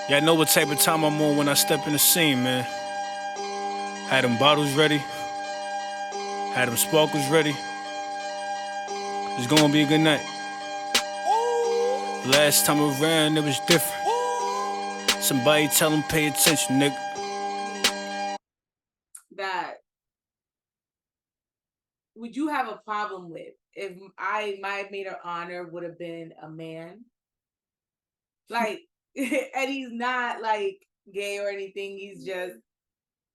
Yeah, I know what type of time I'm on when I step in the scene, man. Had them bottles ready, had them sparkles ready. It's gonna be a good night. Last time around, it was different. Somebody tell them pay attention, nigga. That would you have a problem with if my maid of honor would have been a man? Like, and he's not like gay or anything. He's just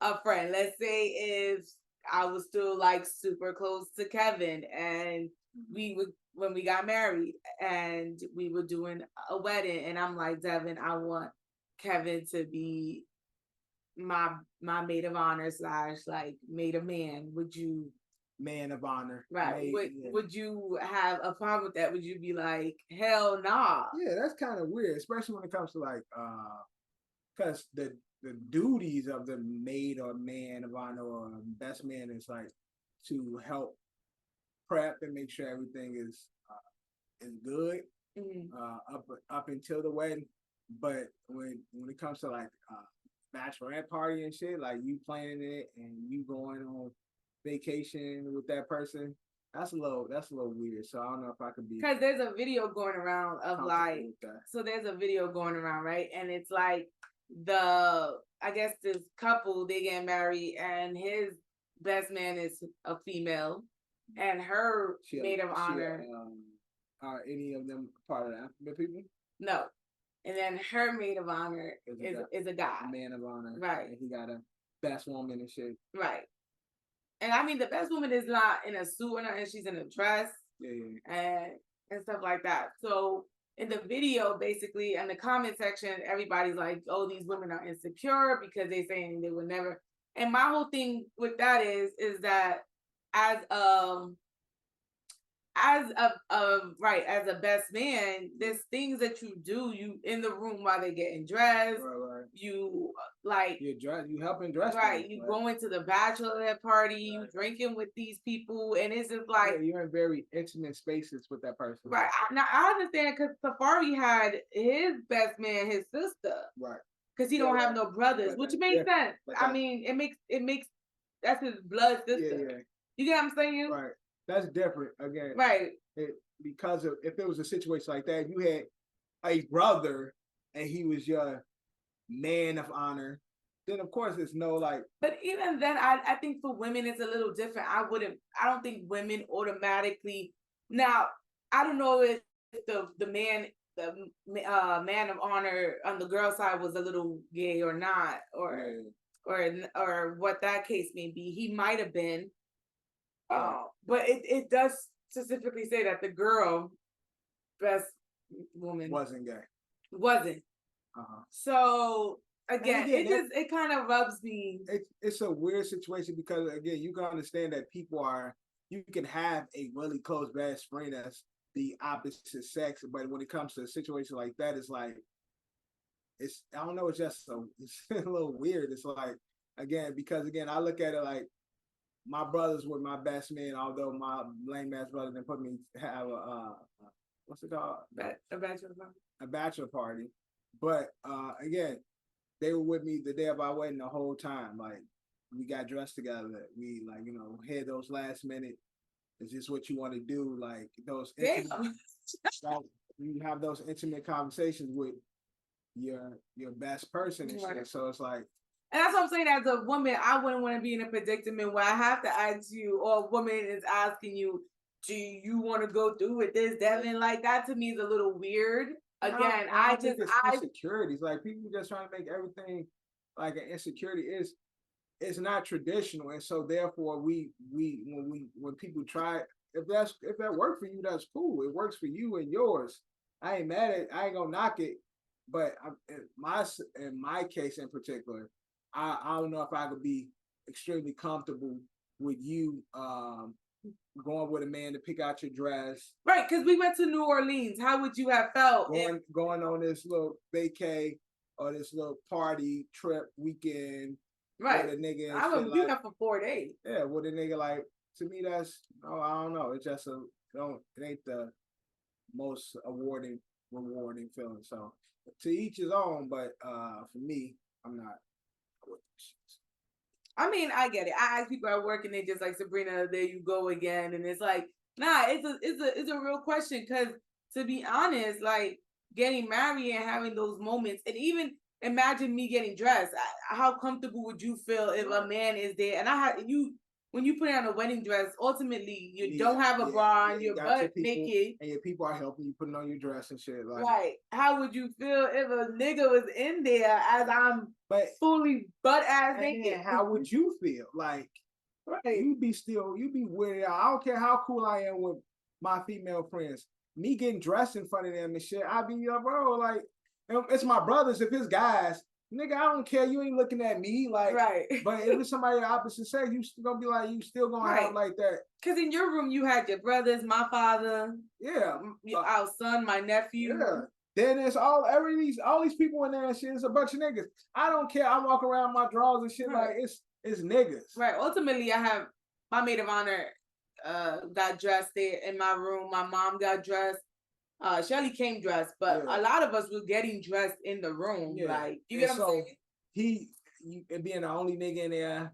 a friend. Let's say if I was still like super close to Kevin and we would when we got married and we were doing a wedding and I'm like, Devin, I want Kevin to be my maid of honor slash like maid of man. Would you man of honor. right? Would you have a problem with that? Would you be like, hell nah? Yeah, that's kind of weird, especially when it comes to like because the duties of the maid or man of honor or best man is like to help prep and make sure everything is good up until the wedding. But when it comes to like bachelorette party and shit, like you planning it and you going on vacation with that person, that's a little weird. So I don't know if I could be, because there's a video going around of like, so there's a video going around, right? And it's like I guess this couple, they get married and his best man is a female and her maid of honor. Are any of them part of the African people? No. And then her maid of honor is a guy. A man of honor. Right. And he got a best woman and shit. Right. And I mean, the best woman is not in a suit or nothing. She's in a dress. Yeah. And stuff like that. So in the video, basically, in the comment section, everybody's like, oh, these women are insecure because they're saying they would never. And my whole thing with that is that as a best man, there's things that you do in the room while they're getting dressed. Right. You like you helping dress. Right. Them, you go into the bachelorette party, you drinking with these people, and it's just like you're in very intimate spaces with that person. Right. Now I understand because Safari had his best man, his sister. Right. Because he don't have no brothers, which makes sense. I mean, it makes that's his blood sister. Yeah. You get what I'm saying? Right. That's different again. Right. Because of if it was a situation like that, you had a brother and he was your man of honor, then of course it's no like. But even then, I think for women it's a little different. I don't think women automatically. Now I don't know if the man of honor on the girl side was a little gay or not, or what that case may be. He might have been. But it does specifically say that the girl best woman wasn't gay. Wasn't. So again, it kind of rubs me. It's a weird situation because again, you can understand that you can have a really close best friend that's the opposite sex, but when it comes to a situation like that, it's like I don't know, it's a little weird. It's like because I look at it like my brothers were my best men, although my lame ass brother didn't put me have a what's it called? A bachelor party. A bachelor party. But again, they were with me the day of our wedding the whole time. Like we got dressed together. We had those last minute. Is this what you want to do? Like those you have those intimate conversations with your best person and shit. So it's like. And that's what I'm saying. As a woman, I wouldn't want to be in a predicament where I have to ask you, or a woman is asking you, do you want to go through with this, Devin? Like that to me is a little weird. Again, I think it's insecurities. Like people just trying to make everything like an insecurity it's not traditional, and so therefore when people try, if that worked for you, that's cool. It works for you and yours. I ain't mad at it. I ain't gonna knock it, but in my case in particular. I don't know if I could be extremely comfortable with you going with a man to pick out your dress. Right, because we went to New Orleans. How would you have felt going on this little vacay or this little party trip weekend? Right. With a nigga I would do that for 4 days. Yeah, with a nigga like to me I don't know. It's just it ain't the most awarding rewarding feeling. So to each his own, but for me, I'm not with this shit. I mean, I get it. I ask people at work and they just like, Sabrina, there you go again. And it's like, nah, it's a real question. Cause to be honest, like getting married and having those moments, and even imagine me getting dressed. How comfortable would you feel if a man is there? And I had you when you put on a wedding dress, ultimately you don't have a bra and you your got butt your people, naked. and your people are helping you putting on your dress and shit. Like, Right. How would you feel if a nigga was in there as I'm fully butt ass naked? How would you feel? Like, right. you be weirded out. I don't care how cool I am with my female friends. Me getting dressed in front of them and shit, I be bro, like, it's my brothers. If it's guys, nigga, I don't care. You ain't looking at me, like, right. But if it's somebody of the opposite sex, you gonna be like, you still gonna have like that. Cause in your room you had your brothers, my father, yeah, our son, my nephew. Yeah. Then it's all these people in there and shit. It's a bunch of niggas. I don't care. I walk around my drawers and shit like it's niggas. Right. Ultimately, I have my maid of honor got dressed there in my room. My mom got dressed. Shelly came dressed, but a lot of us were getting dressed in the room. Yeah. Like, you get what I'm saying? Being the only nigga in there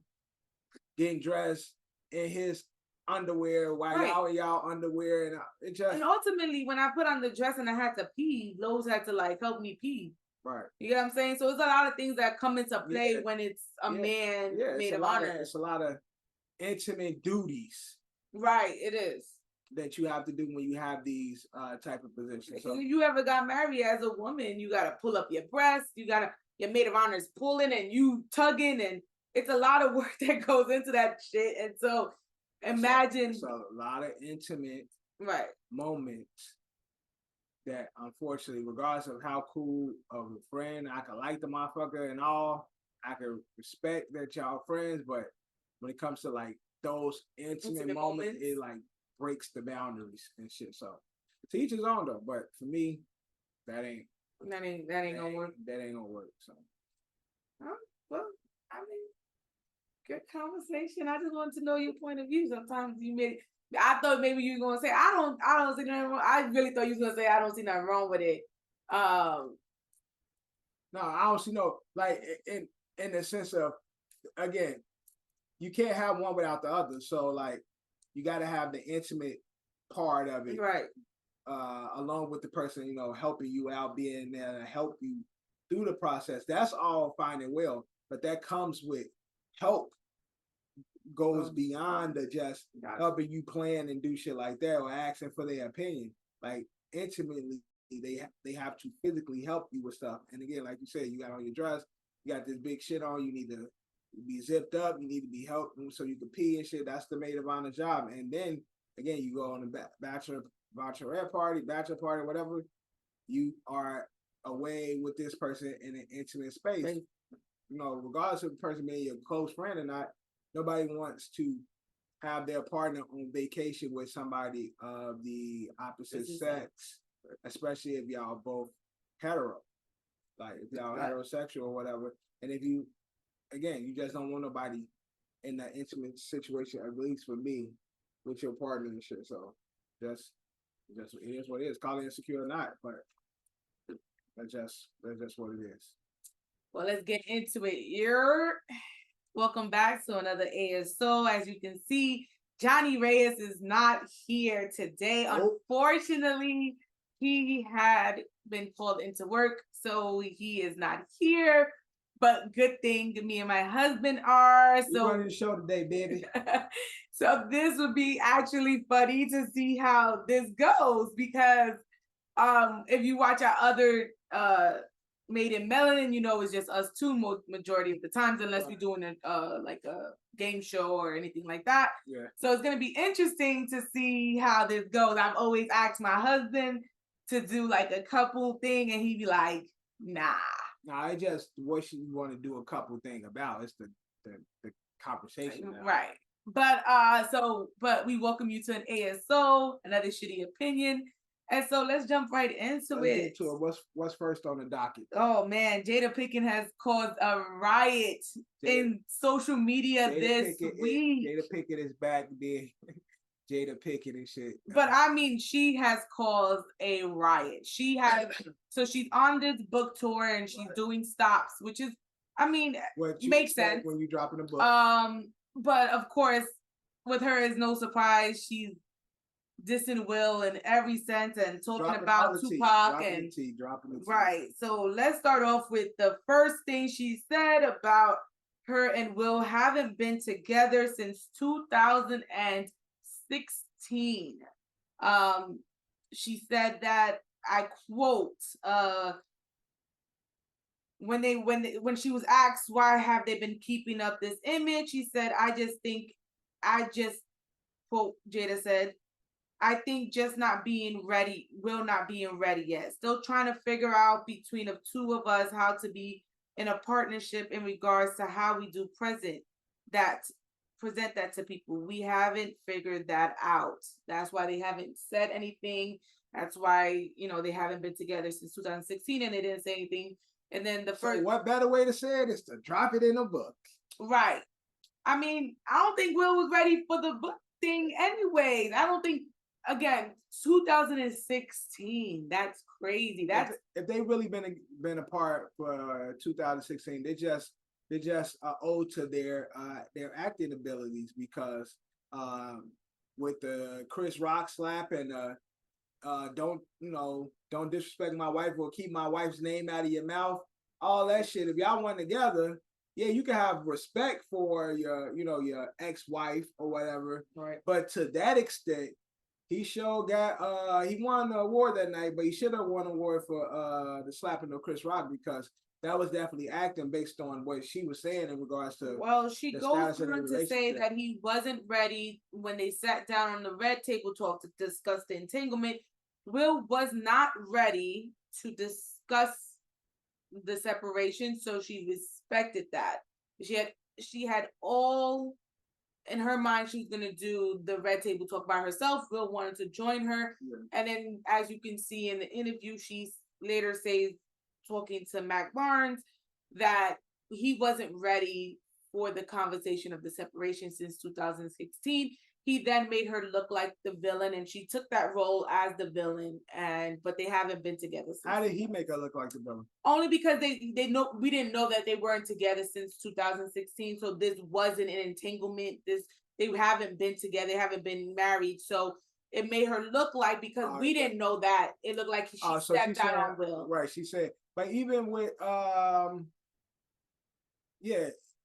getting dressed in his underwear while y'all underwear, and it just. And ultimately, when I put on the dress and I had to pee, Lowe's had to like help me pee. Right. You get what I'm saying? So it's a lot of things that come into play when it's a man maid of honor. It's a lot of intimate duties. Right, it is. That you have to do when you have these type of positions. So if you ever got married as a woman, you gotta pull up your breasts, your maid of honor is pulling and you tugging, and it's a lot of work that goes into that shit. And so imagine it's a lot of intimate moments that unfortunately, regardless of how cool of a friend, I can like the motherfucker and all, I can respect that y'all friends, but when it comes to like those intimate moments, it like breaks the boundaries and shit. So to each his own though, but for me, that ain't gonna work. That ain't gonna work. So well, I mean, good conversation. I just wanted to know your point of view. Sometimes I thought maybe you were gonna say I don't see nothing wrong. I really thought you were gonna say I don't see nothing wrong with it. No, I don't see no, like, in the sense of, again, you can't have one without the other. So like, you got to have the intimate part of it, right? Along with the person, helping you out, being there to help you through the process. That's all fine and well, but that comes with help. Goes beyond the just helping you plan and do shit like that or asking for their opinion. Like, intimately, they have to physically help you with stuff. And again, like you said, you got on your dress, you got this big shit on, you need to be zipped up, you need to be helped so you can pee and shit. That's the maid of honor job. And then again, you go on a bachelorette party, bachelor party, whatever. You are away with this person in an intimate space. Right. Regardless of the person being your close friend or not, nobody wants to have their partner on vacation with somebody of the opposite sex, especially if y'all both hetero. Like, if y'all heterosexual or whatever. And if you, again, you just don't want nobody in that intimate situation, at least for me, with your partner and shit. So just it is what it is. Call it insecure or not, but that's just what it is. Well, let's get into it. Welcome back to another ASO. As you can see, Johnny Reyes is not here today. Nope. Unfortunately, he had been called into work, so he is not here. But good thing me and my husband are. So we're running the show today, baby. So this would be actually funny to see how this goes, because if you watch our other Made in Melanin, it's just us two majority of the times, unless we're doing like a game show or anything like that. Yeah. So it's gonna be interesting to see how this goes. I've always asked my husband to do like a couple thing, and he'd be like, nah. I just what you want to do a couple thing about. It's the conversation now. Right. But but we welcome you to an ASO, another shitty opinion. And so let's jump right into Let's get to it. What's first on the docket? Oh man, Jada Pinkett has caused a riot in social media this week. Jada Pinkett is back being Jada Pinkett and shit. But I mean, she has caused a riot. She has, so she's on this book tour and she's doing stops, which is, I mean, makes sense when you dropping a book. But of course, with her is no surprise. She's dissing Will in every sense and talking about Tupac and right. So let's start off with the first thing she said about her and Will haven't been together since 2016. She said that, I quote, when she was asked why have they been keeping up this image, she said, quote, Jada said, I think just not being ready, Will not being ready yet. Still trying to figure out between the two of us how to be in a partnership in regards to how we do present that to people. We haven't figured that out. That's why they haven't said anything. That's why, they haven't been together since 2016 and they didn't say anything. And then so what better way to say it is to drop it in a book. Right. I mean, I don't think Will was ready for the book thing anyways. I don't think, again, 2016. That's crazy. That's if they really been apart for 2016, they just owed to their acting abilities because with the Chris Rock slap and don't disrespect my wife or keep my wife's name out of your mouth, all that shit. If y'all went together, yeah, you can have respect for your ex-wife or whatever. Right. But to that extent, he sure got he won the award that night, but he should have won an award for the slapping of Chris Rock because that was definitely acting based on what she was saying in regards to. Well, she goes through to say that he wasn't ready when they sat down on the red table talk to discuss the entanglement. Will was not ready to discuss the separation, so she respected that. She had all in her mind she was gonna do the red table talk by herself. Will wanted to join her, and then as you can see in the interview, she later says, talking to Mac Barnes, that he wasn't ready for the conversation of the separation since 2016. He then made her look like the villain, and she took that role as the villain. But they haven't been together since. How did he make her look like the villain? Only because they know we didn't know that they weren't together since 2016. So this wasn't an entanglement. They haven't been together. They haven't been married. So it made her look like, because we didn't know that, it looked like she stepped out on Will. Right, she said. But even with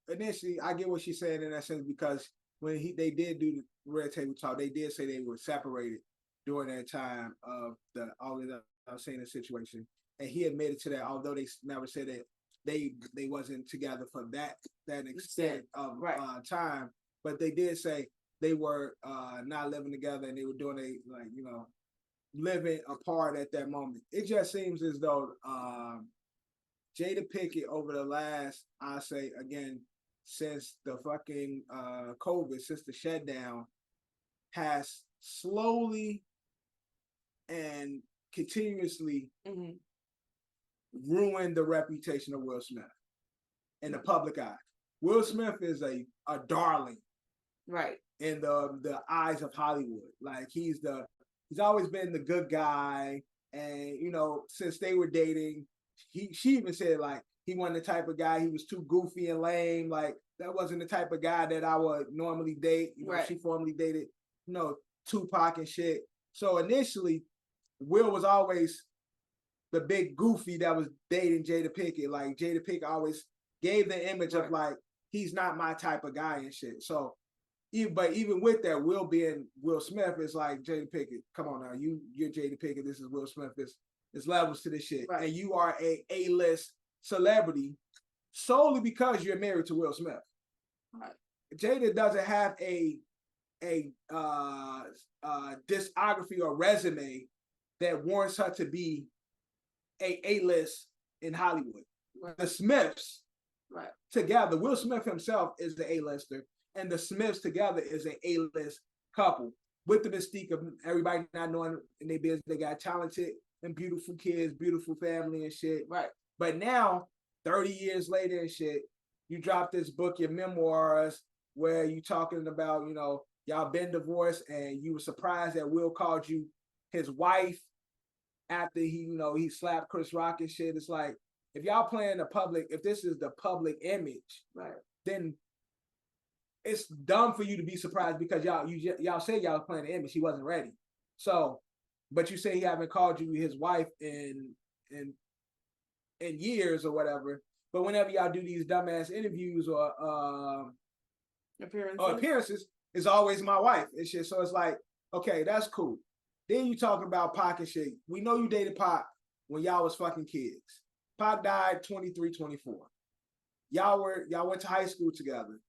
initially I get what she's saying in that sense, because when they did do the red table talk, they did say they were separated during that time of all the saying the situation, and he admitted to that, although they never said that they wasn't together for that extent of time, but they did say they were not living together and they were doing living apart at that moment. It just seems as though Jada Pinkett over the last, I say again, since the fucking COVID, since the shutdown, has slowly and continuously ruined the reputation of Will Smith in the public eye. Will Smith is a darling, right, in the eyes of Hollywood. Like he's always been the good guy, and since they were dating, she even said like he wasn't the type of guy, he was too goofy and lame. Like that wasn't the type of guy that I would normally date. She formerly dated, Tupac and shit. So initially, Will was always the big goofy that was dating Jada Pinkett. Like Jada Pinkett always gave the image of like, he's not my type of guy and shit. So even with that, Will being Will Smith is like, Jada Pinkett, come on now, you're Jada Pinkett, this is Will Smith, there's levels to this shit. Right. And you are A-list celebrity solely because you're married to Will Smith. Right. Jada doesn't have a discography or resume that warrants her to be A-list in Hollywood. Right. The Smiths together, Will Smith himself is the A-lister, and the Smiths together is an A-list couple with the mystique of everybody not knowing in their business. They got talented and beautiful kids, beautiful family and shit. Right. But now, 30 years later and shit, you drop this book, your memoirs, where you talking about, y'all been divorced and you were surprised that Will called you his wife after he slapped Chris Rock and shit. It's like, if y'all playing the public, if this is the public image, right, then it's dumb for you to be surprised because y'all say y'all playing the image. He wasn't ready. So, but you say he haven't called you his wife in years or whatever. But whenever y'all do these dumbass interviews or appearances, it's always my wife and shit. So it's like, okay, that's cool. Then you talking about Pac and shit. We know you dated Pac when y'all was fucking kids. Pac died 23, 24. Y'all went to high school together.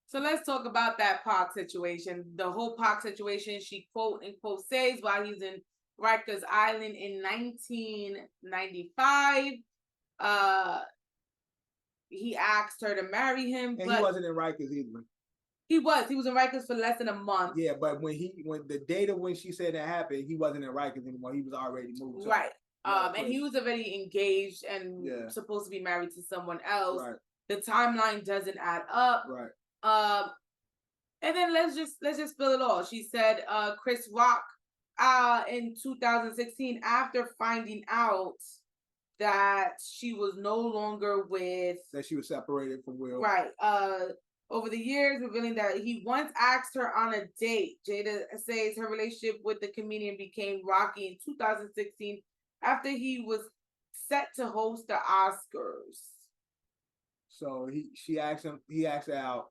So let's talk about that Pac situation. The whole Pac situation, she quote unquote says while he's in Rikers Island in 1995, he asked her to marry him. And but he wasn't in Rikers either. He was in Rikers for less than a month. Yeah, but when the data when she said that happened, he wasn't in Rikers anymore. He was already moved. Right. And he was already engaged and supposed to be married to someone else. Right. The timeline doesn't add up. Right. And then let's just spill it all. She said Chris Rock in 2016, after finding out that she was no longer with, that she was separated from Will. Right. Over the years, revealing that he once asked her on a date. Jada says her relationship with the comedian became rocky in 2016 after he was set to host the Oscars. So he asked her out.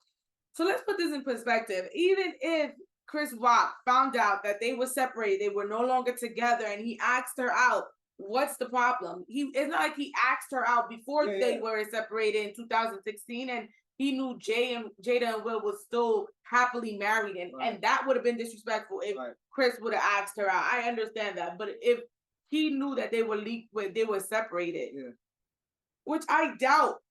So let's put this in perspective. Even if Chris Rock found out that they were separated, they were no longer together, and he asked her out, what's the problem? It's not like he asked her out before they were separated in 2016, and he knew Jada and Will was still happily married, and that would have been disrespectful if Chris would have asked her out. I understand that, but if he knew that they were separated, which I doubt,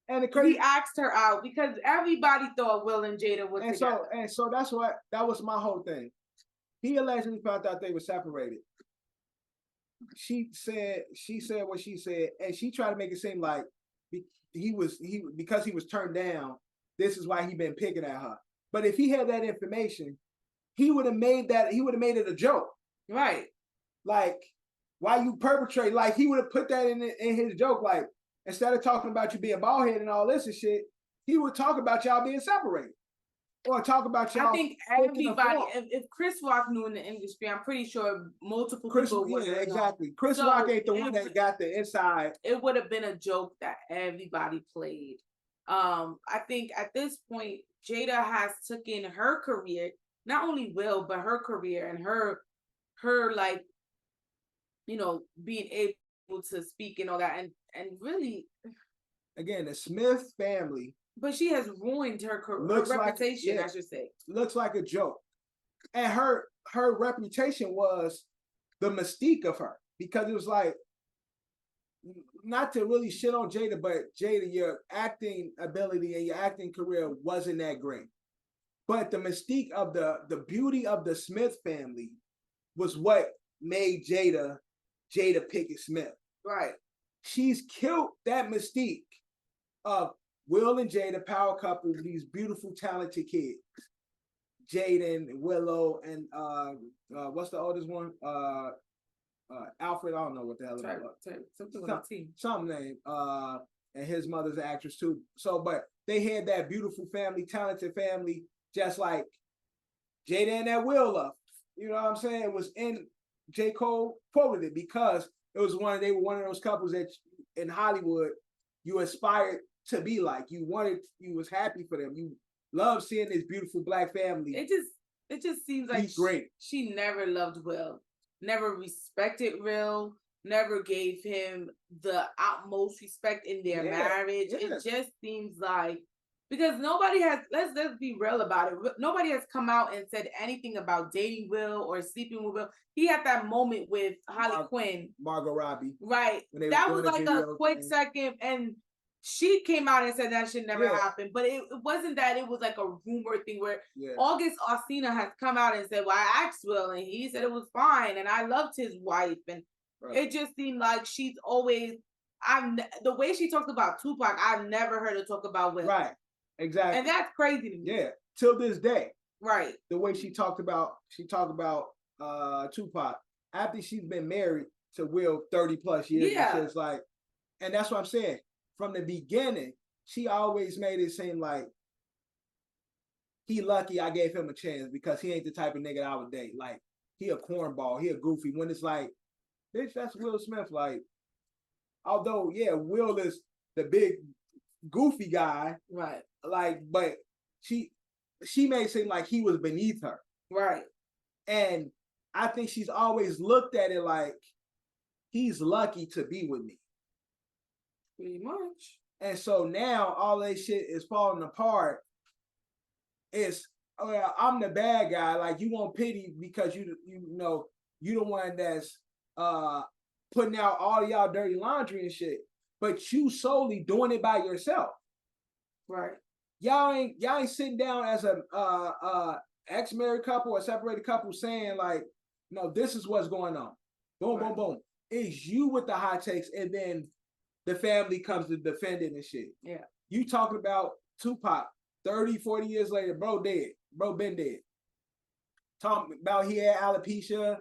and he asked her out because everybody thought Will and Jada were together. So that was my whole thing. He allegedly found out they were separated. She said what she said, and she tried to make it seem like because he was turned down, this is why he been picking at her. But if he had that information, he would have made it a joke. Right. Like, why you perpetrate, like he would have put that in his joke, like instead of talking about you being bald head and all this and shit, he would talk about y'all being separated. Or talk about y'all. I think everybody, if Chris Rock knew in the industry, I'm pretty sure multiple people would. Yeah, exactly. Chris Rock ain't the one that got the inside. It would have been a joke that everybody played. I think at this point, Jada has taken her career, not only Will, but her career and her like, being able to speak and all that, and really, again, the Smith family. But she has ruined her reputation, I should say. Looks like a joke. And her reputation was the mystique of her. Because it was like, not to really shit on Jada, but Jada, your acting ability and your acting career wasn't that great. But the mystique of the beauty of the Smith family was what made Jada Pinkett Smith. Right. She's killed that mystique of Will and Jada, power couple, these beautiful, talented kids. Jaden, Willow, and what's the oldest one? Alfred, I don't know what the hell it was. Some name. And his mother's an actress too. So, but they had that beautiful family, talented family, just like Jada and that Will love. You know what I'm saying? It was in J. Cole quoted it because it was they were one of those couples that in Hollywood you aspired to be like. You was happy for them. You love seeing this beautiful black family. It just seems like she never loved Will, never respected Will, never gave him the utmost respect in their marriage. Yeah. It just seems like, because nobody has, let's be real about it. Nobody has come out and said anything about dating Will or sleeping with Will. He had that moment with Harley Quinn. Margot Robbie. Right. That was like a quick second, and she came out and said that should never happen. But it wasn't that, it was like a rumor thing where August Alsina has come out and said, well, I asked Will and he said it was fine and I loved his wife. And it just seemed like she's always, the way she talks about Tupac, I've never heard her talk about Will. Right, exactly. And that's crazy to me. Yeah, till this day. Right. The way she talked about Tupac after she's been married to Will 30 plus years. Yeah. And it's like, and that's what I'm saying. From the beginning, she always made it seem like he lucky I gave him a chance because he ain't the type of nigga I would date. Like, he a cornball, he a goofy. When it's like, bitch, that's Will Smith. Like, although, yeah, Will is the big goofy guy. Right. Like, but she made it seem like he was beneath her. Right. And I think she's always looked at it like he's lucky to be with me. Pretty much. And so now all that shit is falling apart. It's, well, I'm the bad guy. Like, you want pity because you know you the one that's putting out all of y'all dirty laundry and shit. But you solely doing it by yourself. Right. Y'all ain't sitting down as a ex-married couple or separated couple saying like, no, this is what's going on. Boom, right. boom, boom. It's you with the hot takes, and then the family comes to defend it and shit. Yeah. You talking about Tupac 30, 40 years later, bro dead. Bro been dead. Talking about he had alopecia,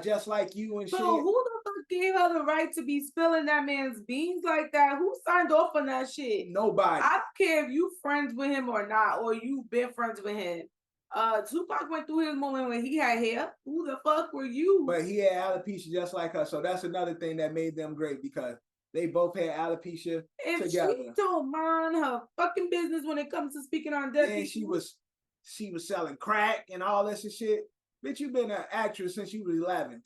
just like you and so shit. So who the fuck gave her the right to be spilling that man's beans like that? Who signed off on that shit? Nobody. I don't care if you friends with him or not, or you've been friends with him. Tupac went through his moment when he had hair. Who the fuck were you? But he had alopecia just like her. So that's another thing that made them great because they both had alopecia together. She don't mind her fucking business when it comes to speaking on death. And she was selling crack and all this and shit. Bitch, you been an actress since you was 11.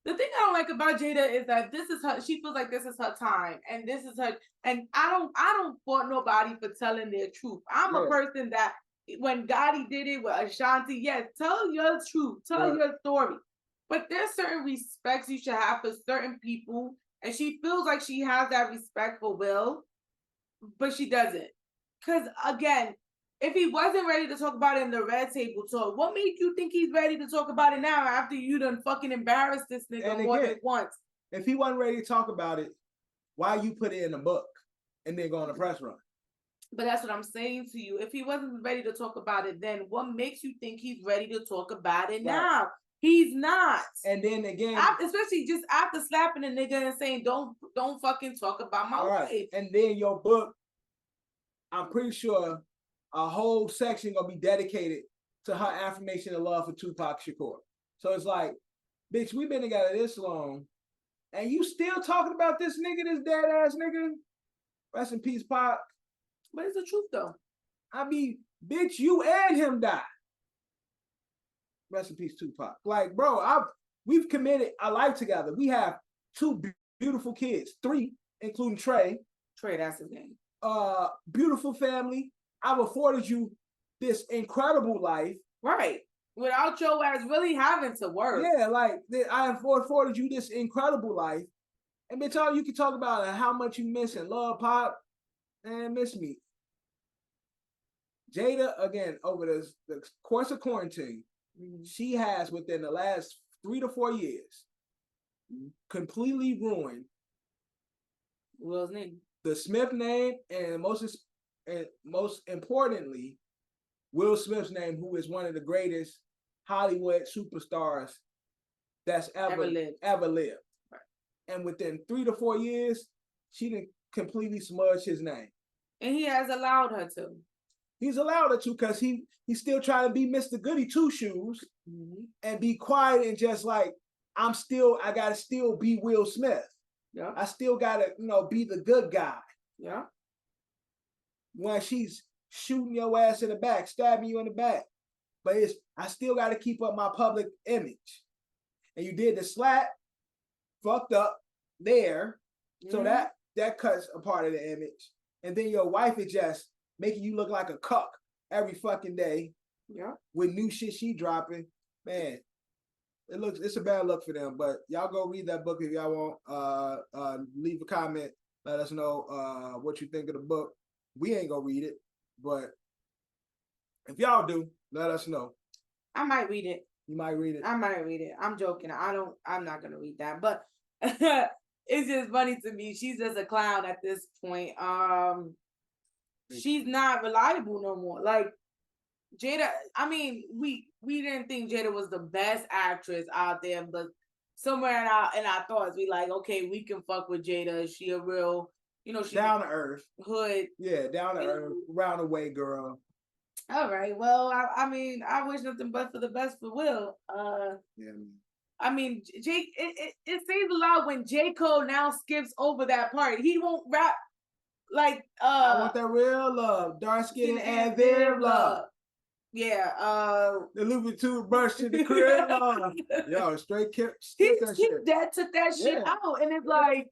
The thing I don't like about Jada is that this is her. She feels like this is her time, and this is her. And I don't fault nobody for telling their truth. I'm a person that when Gotti did it with Ashanti, yes, tell your truth, tell your story. But there's certain respects you should have for certain people, and she feels like she has that respect for Will, but she doesn't. Because again, if he wasn't ready to talk about it in the red table talk, what made you think he's ready to talk about it now after you done fucking embarrassed this nigga more than once? If he wasn't ready to talk about it, why you put it in a book and then go on a press run? But that's what I'm saying to you. If he wasn't ready to talk about it then, what makes you think he's ready to talk about it now? He's not. And then again, especially just after slapping a nigga and saying, don't fucking talk about my wife. And then your book, I'm pretty sure a whole section gonna be dedicated to her affirmation of love for Tupac Shakur. So it's like, bitch, we've been together this long, and you still talking about this nigga, this dead ass nigga? Rest in peace, Pac. But it's the truth though. I mean, bitch, you and him died. Rest in peace, Tupac. Like, bro, we've committed a life together. We have 2 beautiful kids, 3, including Trey. Trey, that's his name. Beautiful family. I've afforded you this incredible life. Right. Without your ass really having to work. Yeah, like I have afforded you this incredible life. And bitch, all you can talk about is how much you miss and love Pop and miss me. Jada, again, over the course of quarantine, she has within the last 3 to 4 years completely ruined Will's name. The Smith name, and most importantly, Will Smith's name, who is one of the greatest Hollywood superstars that's ever lived. Right. And within 3 to 4 years, she didn't completely smudge his name. And he has allowed her to. He's allowed her to because he's still trying to be Mr. Goody Two Shoes and be quiet and just like, I gotta still be Will Smith. Yeah. I still gotta, be the good guy. Yeah. When she's shooting your ass in the back, stabbing you in the back. But I still gotta keep up my public image. And you did the slap, fucked up there. So that cuts a part of the image. And then your wife is just making you look like a cuck every fucking day. Yeah. With new shit she dropping. Man, it's a bad look for them. But y'all go read that book if y'all want. Leave a comment. Let us know what you think of the book. We ain't gonna read it, but if y'all do, let us know. I might read it. You might read it. I might read it. I'm joking. I'm not gonna read that. But it's just funny to me. She's just a clown at this point. She's not reliable no more. Like, Jada, I mean, we didn't think Jada was the best actress out there, but somewhere in our thoughts, we like, okay, we can fuck with Jada. She a real, she down to earth hood. Yeah, down to earth, round the way girl. All right. Well, I mean, I wish nothing but for the best for Will. Yeah. I mean, Jake, it says a lot when J. Cole now skips over that part. He won't rap like I want that real love, dark skin and their love. Yeah, the Louis toothbrush to the crib. Yo, straight kept that shit. That took that shit out, and it's like,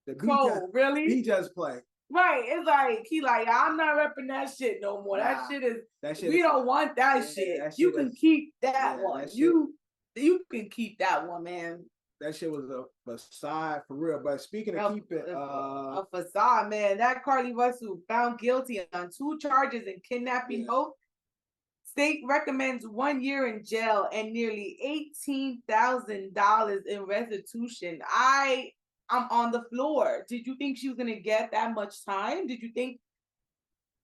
the Cole, really? He just play. Right, it's like he like, I'm not repping that shit no more. That shit is. We don't want that shit. That you can keep that one. You can keep that one, man. That shit was a facade for real. But speaking of keeping a facade, man, that Carlee Russell found guilty on 2 charges in kidnapping both. State recommends 1 year in jail and nearly $18,000 in restitution. I'm on the floor. Did you think she was gonna get that much time? Did you think?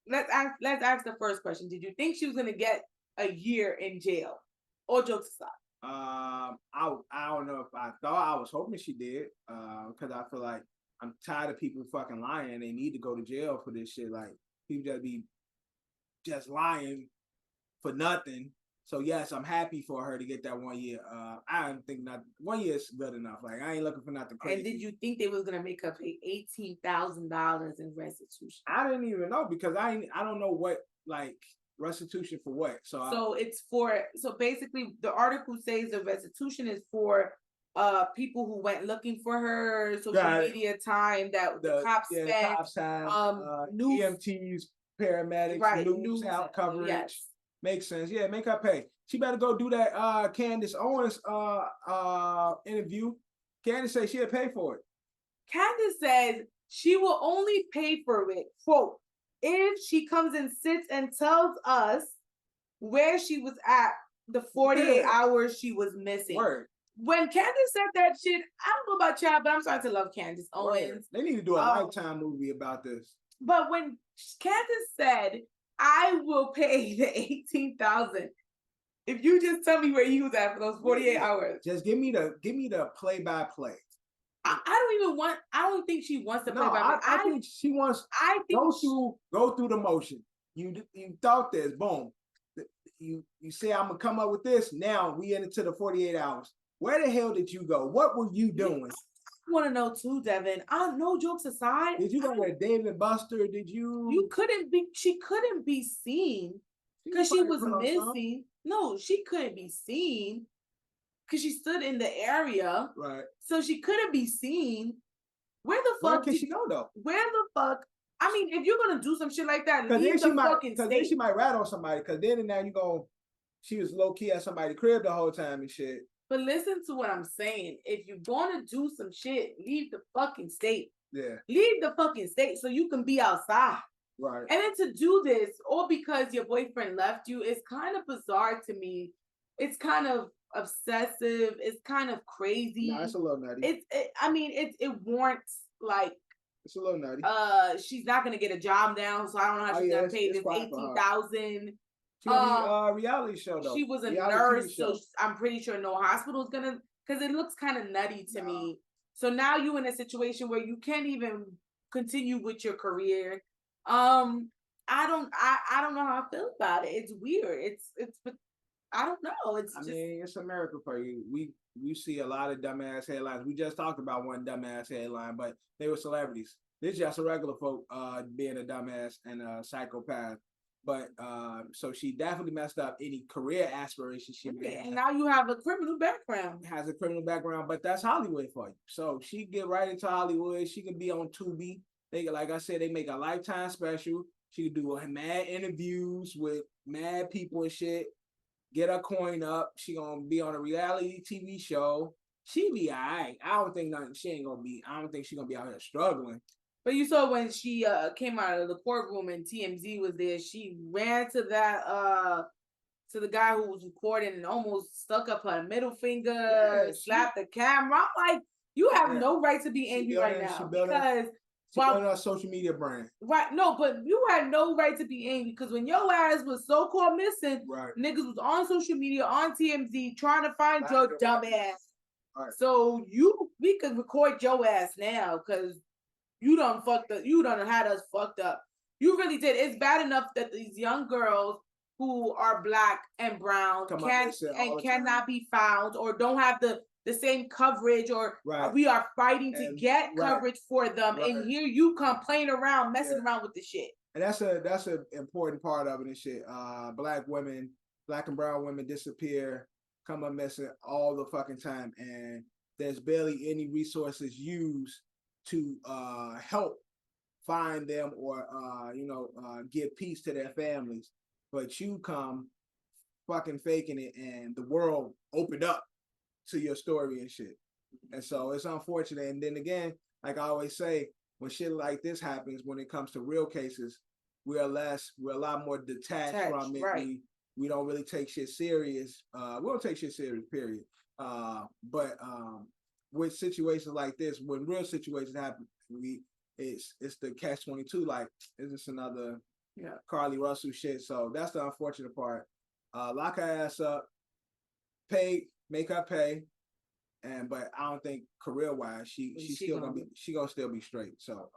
Let's ask the first question. Did you think she was gonna get a year in jail? All jokes aside. I don't know if I thought. I was hoping she did. Because I feel like I'm tired of people fucking lying. They need to go to jail for this shit. Like people just be just lying for nothing. So yes, I'm happy for her to get that 1 year. I don't think 1 year is good enough. Like I ain't looking for nothing crazy. And did you think they was gonna make her pay $18,000 in restitution? I didn't even know because I don't know what like restitution for what. So it's for basically the article says the restitution is for people who went looking for her, social media time that the cops spent, cops have, news, EMTs, paramedics, news out coverage. Yes. Makes sense. Yeah, make her pay. She better go do that Candace Owens interview. Candace said she'll pay for it. Candace says she will only pay for it, quote, if she comes and sits and tells us where she was at the 48 hours she was missing. Word. When Candace said that shit, I don't know about y'all, but I'm starting to love Candace Owens. Word. They need to do a Lifetime movie about this. But when Candace said, I will pay the $18,000 if you just tell me where you was at for those 48 hours. Just give me the play by play. I don't think she wants to play by play. I think she wants. I think go through the motion. You thought this, boom. You say I'm gonna come up with this. Now we into the 48 hours. Where the hell did you go? What were you doing? I want to know too, Devin. No jokes aside. Did you go with David Buster? Did you? You couldn't be. She couldn't be seen because she was missing. No, she couldn't be seen because she stood in the area. Right. So she couldn't be seen. Where the fuck can she go though? Where the fuck? I mean, if you're gonna do some shit like that, leave the fucking state. Then she might rat on somebody. Because then and now you go. She was low key at somebody's crib the whole time and shit. But listen to what I'm saying. If you're gonna do some shit, leave the fucking state. Yeah. Leave the fucking state so you can be outside. Right. And then to do this, all because your boyfriend left you, is kind of bizarre to me. It's kind of obsessive. It's kind of crazy. No, it's a little nutty. It warrants like. It's a little nutty. She's not gonna get a job now, so I don't know how she's gonna pay this $18,000. She was reality show though. She was a nurse, so I'm pretty sure no hospital is gonna, because it looks kind of nutty to me. So now you in a situation where you can't even continue with your career. I don't know how I feel about it. It's weird. It's I don't know. It's America for you. We see a lot of dumbass headlines. We just talked about one dumbass headline, but they were celebrities. This is just a regular folk being a dumbass and a psychopath. But so she definitely messed up any career aspirations she made. And now you have a criminal background. Has a criminal background, but that's Hollywood for you. So she get right into Hollywood. She can be on Tubi. Like I said, they make a Lifetime special. She could do mad interviews with mad people and shit. Get her coin up. She gonna be on a reality TV show. She be alright. I don't think she's gonna be out here struggling. But you saw when she came out of the courtroom and TMZ was there, she ran to that to the guy who was recording and almost stuck up her middle finger, slapped the camera. I'm like, you have no right to be angry right now because She wanted a social media brand. Right. No, but you had no right to be angry because when your ass was so-called missing, niggas was on social media, on TMZ, trying to find your dumb ass. Right. So we could record your ass now because you done had us fucked up. You really did. It's bad enough that these young girls who are black and brown cannot be found or don't have the same coverage or we are fighting to get coverage for them. And here you come playing around, messing around with the shit. And that's an important part of it and shit. Black and brown women disappear, come up missing all the fucking time. And there's barely any resources used to help find them or give peace to their families. But you come fucking faking it and the world opened up to your story and shit. And so it's unfortunate. And then again, like I always say, when shit like this happens, when it comes to real cases, we're a lot more detached from it. Right. We don't really take shit serious. We don't take shit serious, period. But with situations like this, when real situations happen, it's the catch-22. Like, is this another Carlee Russell shit? So that's the unfortunate part. Lock her ass up, make her pay, but I don't think career-wise she's still gonna still be straight. So,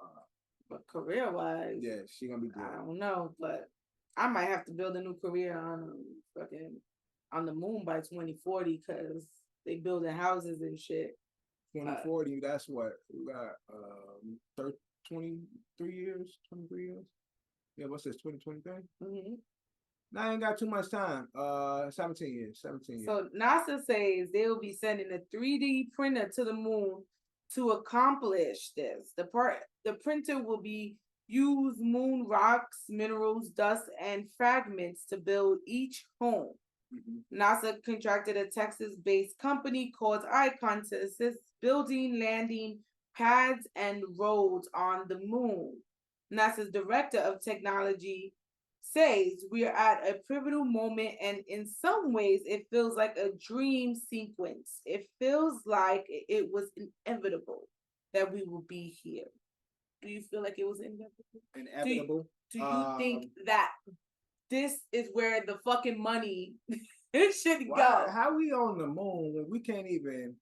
but career-wise, yeah, she gonna be good. I don't know, but I might have to build a new career on the moon by 2040 because they building houses and shit. 2040, that's what we got. 23 years. Yeah, what's this? 2023. Mm-hmm. Now I ain't got too much time. 17 years. So NASA says they will be sending a 3D printer to the moon to accomplish this. The printer will use moon rocks, minerals, dust, and fragments to build each home. Mm-hmm. NASA contracted a Texas-based company called Icon to assist building landing pads and roads on the moon. NASA's director of technology says we are at a pivotal moment, and in some ways it feels like a dream sequence. It feels like it was inevitable that we will be here. Do you feel like it was inevitable? Do you think that this is where the fucking money should go? How we on the moon when we can't even?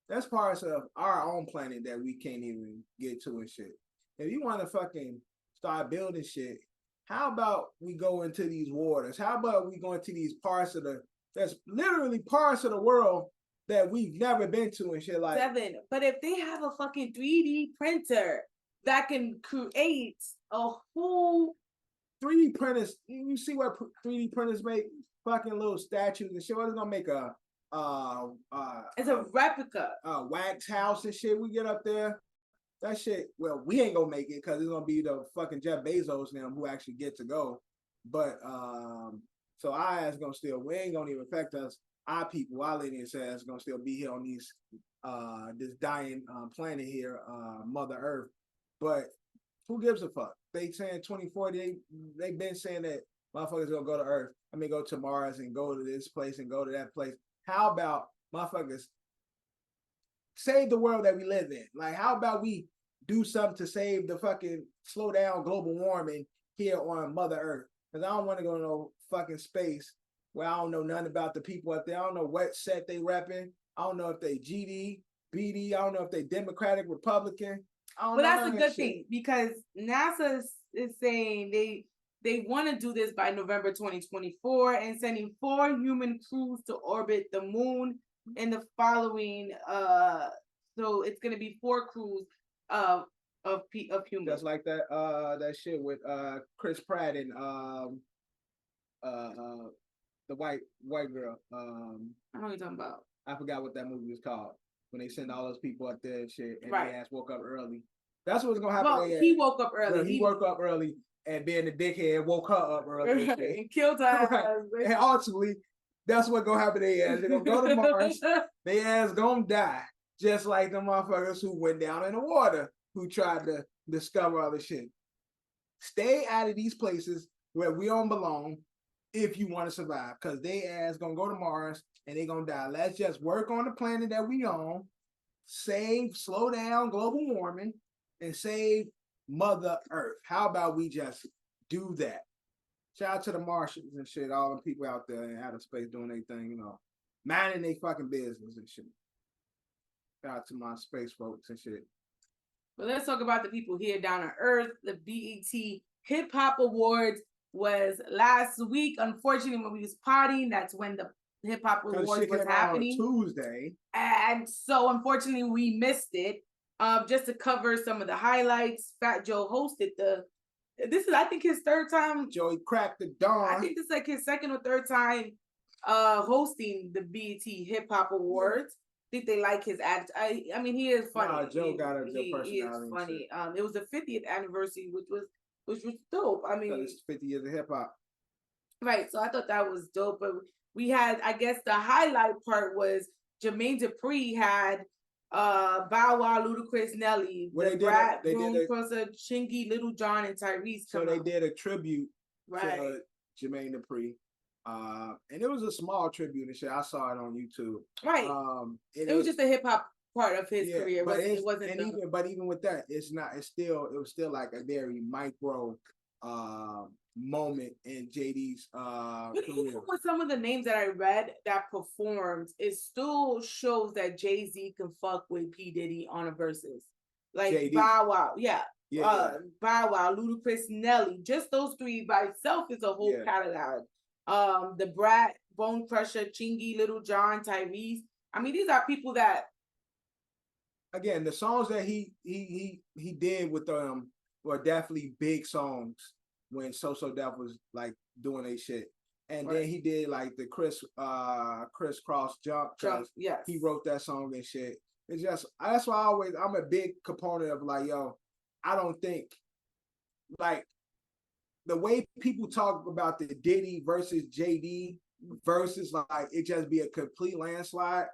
That's parts of our own planet that we can't even get to and shit. If you want to fucking start building shit, how about we go into these waters? How about we go into these that's literally parts of the world that we've never been to and shit like. Devin, but if they have a fucking 3D printer that can create a whole 3D printers, you see what 3D printers make? Fucking little statues and shit. What's gonna make it's a replica. Wax house and shit. We get up there. That shit, well, we ain't gonna make it because it's gonna be the fucking Jeff Bezos now who actually get to go. But so our ass gonna we ain't gonna even affect us. Our people, our lineage ass gonna still be here on this dying planet here, Mother Earth. But who gives a fuck? They saying 2040. They've been saying that motherfuckers gonna go to Earth. I mean, go to Mars and go to this place and go to that place. How about motherfuckers save the world that we live in? Like, how about we do something to save the fucking slow down global warming here on Mother Earth? Because I don't want to go to no fucking space where I don't know nothing about the people up there. I don't know what set they repping. I don't know if they GD, BD. I don't know if they Democratic, Republican. But that's a good thing because NASA is saying they want to do this by November 2024 and sending 4 human crews to orbit the moon in the following. So it's gonna be 4 crews of humans. Just like that shit with Chris Pratt and the white girl. I know what you're talking about. I forgot what that movie was called. When they send all those people up there and shit, and their ass woke up early. That's what's gonna happen. Well, he woke up early. Well, he woke up early, and being the dickhead woke her up early and killed her. Right. And ultimately, that's what's gonna happen to their ass. They're gonna go to Mars. Their ass gonna die, just like the motherfuckers who went down in the water, who tried to discover other shit. Stay out of these places where we don't belong if you want to survive, because they ass gonna go to Mars and they gonna die. Let's just work on the planet that we own, slow down global warming, and save Mother Earth. How about we just do that? Shout out to the Martians and shit, all the people out there in outer space doing their thing, you know, minding their fucking business and shit. Shout out to my space folks and shit. But let's talk about the people here down on Earth. The BET Hip Hop Awards was last week. Unfortunately, when we was partying, that's when the Hip Hop Awards was happening. On Tuesday. And so unfortunately we missed it. Just to cover some of the highlights, Fat Joe hosted this is I think his third time. Joey cracked the dawn. I think this is like his second or third time hosting the BET Hip Hop Awards. I think they like his attitude. I mean, he is funny. Nah, Joe got a good personality. He is funny. It was the 50th anniversary, which was dope. I mean, it's 50 years of hip hop. Right. So I thought that was dope. But we had, I guess, the highlight part was Jermaine Dupri had Bow Wow, Ludacris, Nelly, the Brat, Boom, Crosser, Chingy, Little John, and Tyrese. So they did a tribute to Jermaine Dupri. And it was a small tribute and shit. I saw it on YouTube. Right. It was just a hip hop part of his career. But it wasn't. Even with that, it was still like a very micro moment in JD's but career. even with some of the names that I read that performed, it still shows that Jay-Z can fuck with P. Diddy on a versus. Like JD. Bow Wow, Bow Wow, Ludacris, Nelly. Just those three by itself is a whole catalog. The Brat, Bone Crusher, Chingy, Little John, Tyrese. I mean, these are people that, again, the songs that he did with them were definitely big songs when So Def was like doing a shit. And then he did like the crisscross jump. Yes. He wrote that song and shit. It's just, that's why I'm a big component of like, yo, I don't think like the way people talk about the Diddy versus JD versus like it just be a complete landslide.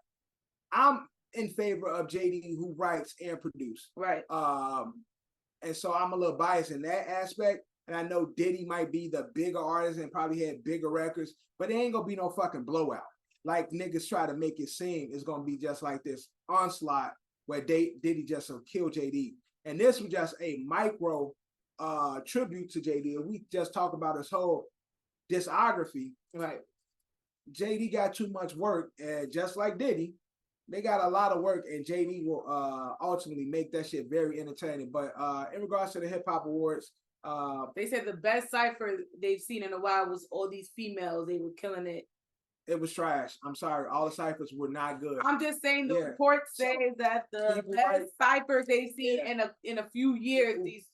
I'm in favor of JD who writes and produce. Right. And so I'm a little biased in that aspect. And I know Diddy might be the bigger artist and probably had bigger records, but it ain't gonna be no fucking blowout. Like niggas try to make it seem it's gonna be just like this onslaught where Diddy just will kill JD. And this was just a micro tribute to JD. And we just talk about his whole discography. Like JD got too much work, and just like Diddy, they got a lot of work, and JD will ultimately make that shit very entertaining. But in regards to the Hip Hop Awards, they said the best cipher they've seen in a while was all these females. They were killing it. It was trash. I'm sorry. All the ciphers were not good. I'm just saying the report says that the best ciphers they've seen in a few years. These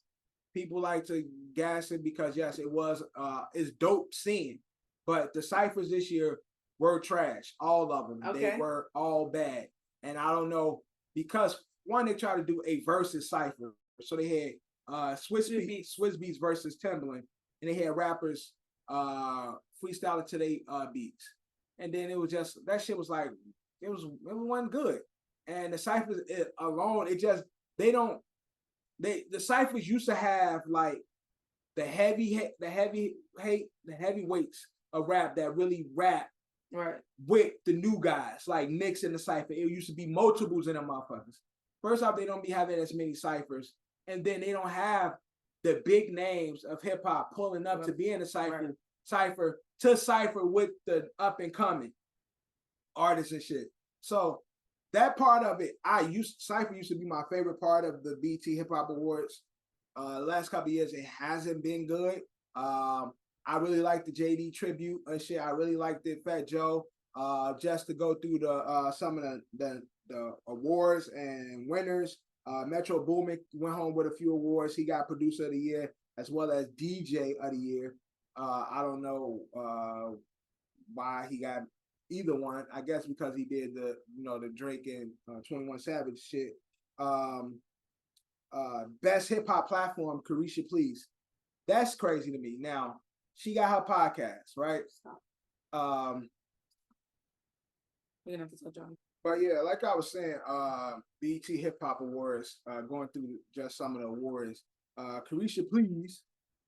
people like to gas it because yes, it was it's dope seeing, but the ciphers this year were trash. All of them. Okay. They were all bad. And I don't know, because one, they tried to do a versus cipher. So they had Swiss Beats versus Timbaland, and they had rappers freestyling to their beats. And then it was just, that shit was like, it wasn't good. And the ciphers alone, the ciphers used to have like the heavyweights of rap that really rap with the new guys, like Knicks in the cipher. It used to be multiples in them motherfuckers. First off, they don't be having as many ciphers, and then they don't have the big names of hip hop pulling up to be in the cipher to cipher with the up and coming artists and shit. So that part of it, cipher used to be my favorite part of the BT Hip Hop Awards. Last couple of years, it hasn't been good. I really like the JD tribute and shit. I really liked the Fat Joe. Just to go through some of the awards and winners. Metro Boomin went home with a few awards. He got Producer of the Year as well as DJ of the Year. I don't know why he got either one. I guess because he did the Drake and 21 Savage shit. Best hip hop platform, Carisha Please. That's crazy to me. Now, she got her podcast, right? We're gonna have to touch on. But yeah, like I was saying, BET Hip Hop Awards, going through just some of the awards. Carisha Please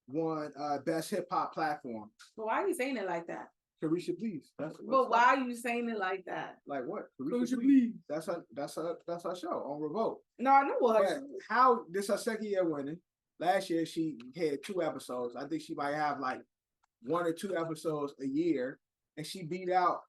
won Best Hip Hop Platform. But why are you saying it like that? Carisha Please. But why are you saying it like that? Like what? Carisha Please. That's her show on Revolt. No, I know what her show. How this her second year winning. Last year she had 2 episodes. I think she might have like 1 or 2 episodes a year, and she beat out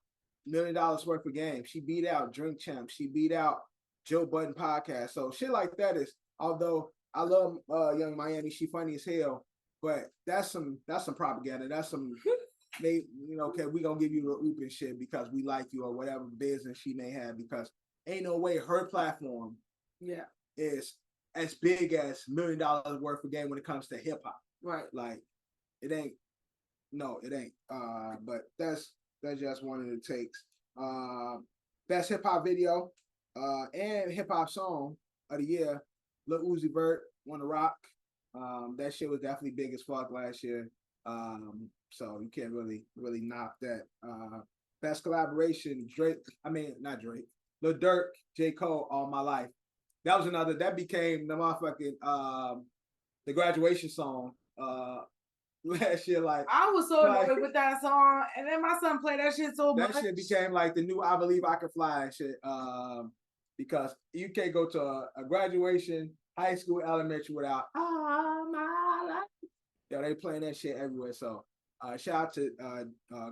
$1 million worth of games. She beat out Drink Champ. She beat out Joe Budden podcast. So shit like that is. Although I love Young Miami, she funny as hell, but that's some propaganda. That's some. They, okay, we gonna give you the oop and shit because we like you or whatever business she may have, because ain't no way her platform is as big as $1 million worth of game when it comes to hip hop. Right. Like it ain't. No, it ain't. But that's just one of the takes. Best hip hop video and hip hop song of the year. Lil Uzi Vert won the Rock. That shit was definitely big as fuck last year. So you can't really knock that. Best collaboration, not Drake, Lil Durk, J. Cole, All My Life. That was another, that became the motherfucking the graduation song last year. Like I was so annoyed with that song, and then my son played that shit so much. That shit became like the new I Believe I Can Fly and shit. Because you can't go to a graduation, high school, elementary without All My Life. Yeah, they playing that shit everywhere. So shout out to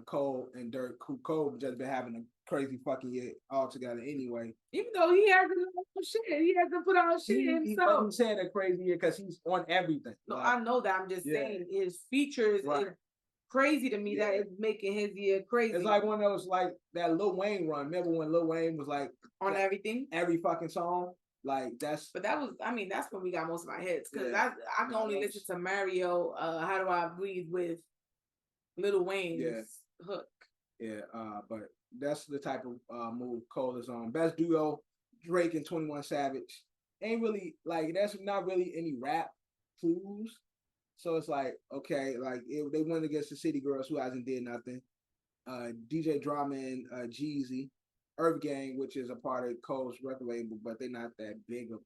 Cole and Dirk, who Cole just been having a crazy fucking year altogether anyway. Even though he hasn't done shit, he hasn't put out shit himself. He wasn't saying a crazy year because he's on everything. No, I know that. I'm just saying his features is crazy to me. That is making his year crazy. It's like one of those, like that Lil Wayne run. Remember when Lil Wayne was like on everything, every fucking song. Like that's. But that was, I mean, that's when we got most of my hits, because I can only listen to Mario. How Do I Breathe with Lil Wayne's hook. Yeah, but that's the type of move Cole is on. Best duo, Drake and 21 Savage. Ain't really like, that's not really any rap clues. So it's like, okay, like they went against the City Girls, who hasn't did nothing. DJ Drama and Jeezy. Earth Gang, which is a part of Cole's record label, but they're not that big of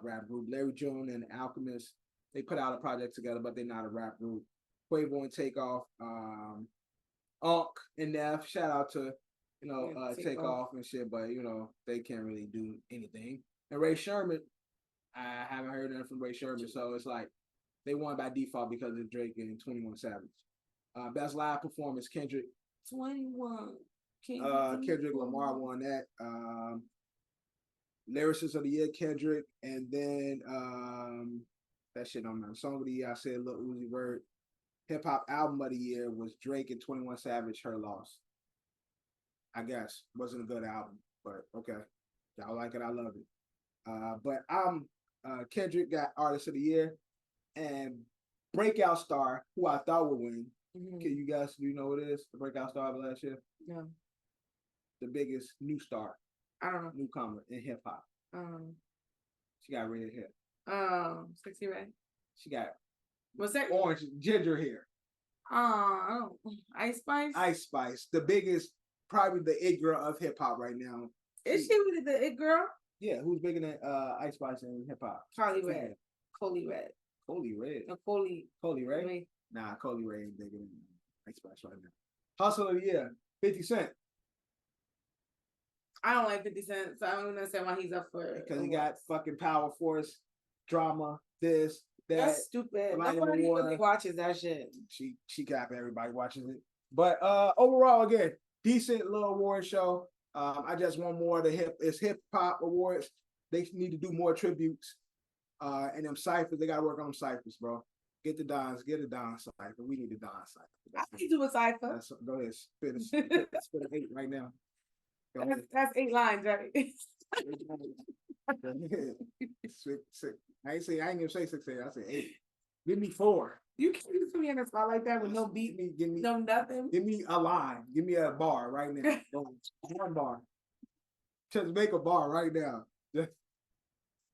rap group. Larry June and Alchemist, they put out a project together, but they're not a rap group. Quavo and Takeoff, Unk and Neff. Shout out to Takeoff and shit, but they can't really do anything. And Ray Sherman, I haven't heard anything from Ray Sherman, so it's like they won by default because of Drake and 21 Savage. Best live performance, Kendrick. 21. Kendrick Lamar won that. Lyricist of the Year, Kendrick, and then that shit on my song of the year, I said Lil Uzi Vert. Hip Hop Album of the Year was Drake and 21 Savage, Her Loss. I guess wasn't a good album, but okay, y'all like it, I love it. But I'm Kendrick got Artist of the Year, and Breakout Star, who I thought would win. Mm-hmm. Do you know what it is? The Breakout Star of last year? No. The biggest new star. I don't know. Newcomer in hip hop. She got red hair. Sexy Red. She got what's that? Orange ginger hair. Ice Spice. Ice Spice, the biggest, probably the it girl of hip hop right now. Is she really the it girl? Yeah, who's bigger than Ice Spice in hip hop? Carlee Red. Coley Red. Coley Red. No, Coley Red. Red. Nah, Coley Red ain't bigger than Ice Spice right now. Hustle of the Year, 50 Cent. I don't like 50 Cent, so I don't understand why he's up for it. Because he got fucking Power Force, Drama, this, that. That's stupid. Nobody really watches that shit. She got everybody watching it. But overall, again, decent little award show. I just want more of the hip hop awards. They need to do more tributes. And them ciphers, they gotta work on them ciphers, bro. Get a Don cipher. We need a Don cipher. I can do a cipher. Go ahead, spit an 8 right now. That's 8 lines, right? I ain't gonna say 6 8. I said 8. Give me 4. You can't put me in a spot like that with no beat, no nothing. Give me a line. Give me a bar right now. One bar. Just make a bar right now.